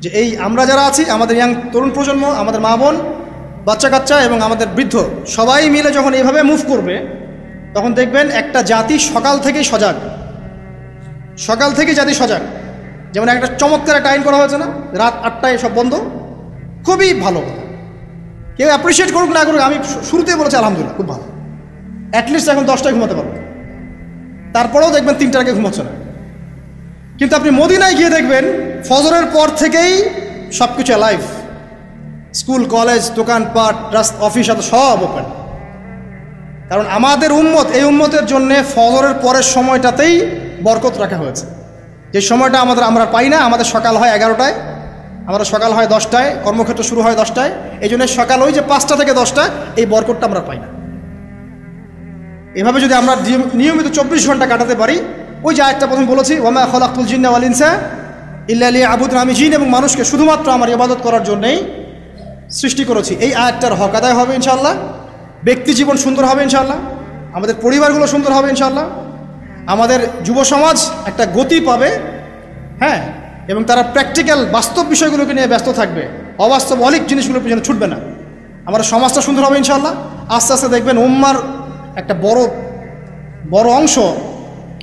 যে এই আমরা যারা আছি, আমাদের ইয়াং তরুণ প্রজন্ম, আমাদের মা বোন, বাচ্চা কাচ্চা এবং আমাদের বৃদ্ধ, সবাই মিলে যখন এইভাবে মুভ করবে, তখন দেখবেন একটা জাতি সকাল থেকেই সজাগ, সকাল থেকেই জাতি সজাগ। যেমন একটা চমৎকার একটা আইন করা হয়েছে না, রাত 8টায় সব বন্ধ, খুবই ভালো। কেউ অ্যাপ্রিসিয়েট করুক না করুক, আমি শুরুতেই বলেছি আলহামদুলিল্লাহ, খুব ভালো। অ্যাটলিস্ট এখন 10টায় ঘুমাতে পারবো, তারপরেও দেখবেন 3টার আগে ঘুমাচ্ছে না। কিন্তু আপনি মদিনায় গিয়ে দেখবেন ফজরের পর থেকেই সব কিছু লাইভ, স্কুল, কলেজ, দোকানপাট, অফিস সব ওপেন। কারণ আমাদের উম্মত, এই উম্মতের জন্য ফজরের পরের সময়টাতেই বরকত রাখা হয়েছে। যে সময়টা আমরা পাই না, আমাদের সকাল হয় 11টায়, আমাদের সকাল হয় 10টায়, কর্মক্ষেত্র শুরু হয় 10টায়। এই জন্য সকাল ওই যে 5টা থেকে 10টা, এই বরকতটা আমরা পাই না। এভাবে যদি আমরা নিয়মিত 24 ঘন্টা কাটাতে পারি, ওই যে আয়াতটা প্রথমে বলেছি, ওয়ামা খালাকতুল জিন্না ওয়াল ইনসা ইল্লা লিয়াবুদুন, আমি জিন এবং মানুষকে শুধুমাত্র আমার ইবাদত করার জন্যই সৃষ্টি করেছি। এই আয়াতটার হক আদায় হবে ইনশাআল্লাহ। ব্যক্তি জীবন সুন্দর হবে ইনশাআল্লাহ, আমাদের পরিবারগুলো সুন্দর হবে ইনশাআল্লাহ, আমাদের যুব সমাজ একটা গতি পাবে, হ্যাঁ, এবং তারা প্র্যাকটিক্যাল বাস্তব বিষয়গুলোকে নিয়ে ব্যস্ত থাকবে, অবাস্তব অলিক জিনিসগুলোর পিছনে ছুটবে না। আমাদের সমাজটা সুন্দর হবে ইনশাআল্লাহ। আস্তে আস্তে দেখবেন উম্মার একটা বড় অংশ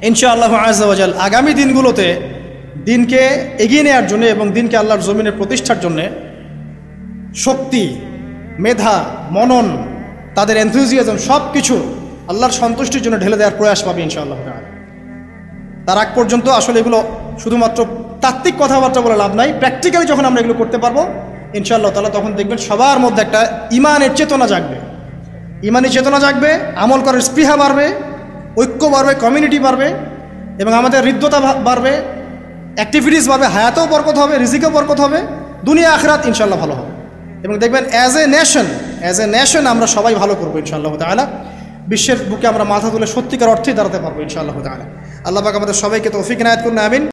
ইনশাআল্লাহু আযজা ওয়া জাল আগামী দিনগুলোতে দিনকে এগিয়ে নেওয়ার জন্য এবং দিনকে আল্লাহর জমিনে প্রতিষ্ঠার জন্যে শক্তি, মেধা, মনন, তাদের এনথুজিয়াজম সব কিছু আল্লাহর সন্তুষ্টির জন্য ঢেলে দেওয়ার প্রয়াস পাবে ইনশাআল্লাহ তাআলা। তার আগ পর্যন্ত আসলে এগুলো শুধুমাত্র তাত্ত্বিক কথাবার্তা বলে লাভ নাই। প্র্যাকটিক্যালি যখন আমরা এগুলো করতে পারবো ইনশাআল্লাহ তাআলা, তখন দেখবেন সবার মধ্যে একটা ইমানের চেতনা জাগবে, ইমানি চেতনা জাগবে, আমল করার স্পৃহা বাড়বে, ঐক্য বাড়বে, কমিউনিটি বাড়বে, এবং আমাদের হৃদ্যতা বাড়বে, অ্যাক্টিভিটিস বাড়বে, হায়াতেও বরকত হবে, রিজিকেও বরকত হবে, দুনিয়া আখিরাত ইনশাআল্লাহ ভালো হবে। এবং দেখবেন অ্যাজ এ নেশন আমরা সবাই ভালো করবো ইনশাআল্লাহ তাআলা। বিশ্বের বুকে আমরা মাথা তুলে সত্যিকার অর্থেই দাঁড়াতে পারবো ইনশাআল্লাহ তাআলা। আল্লাহ পাক আমাদের সবাইকে তৌফিক ইনায়াত করুন, আমিন।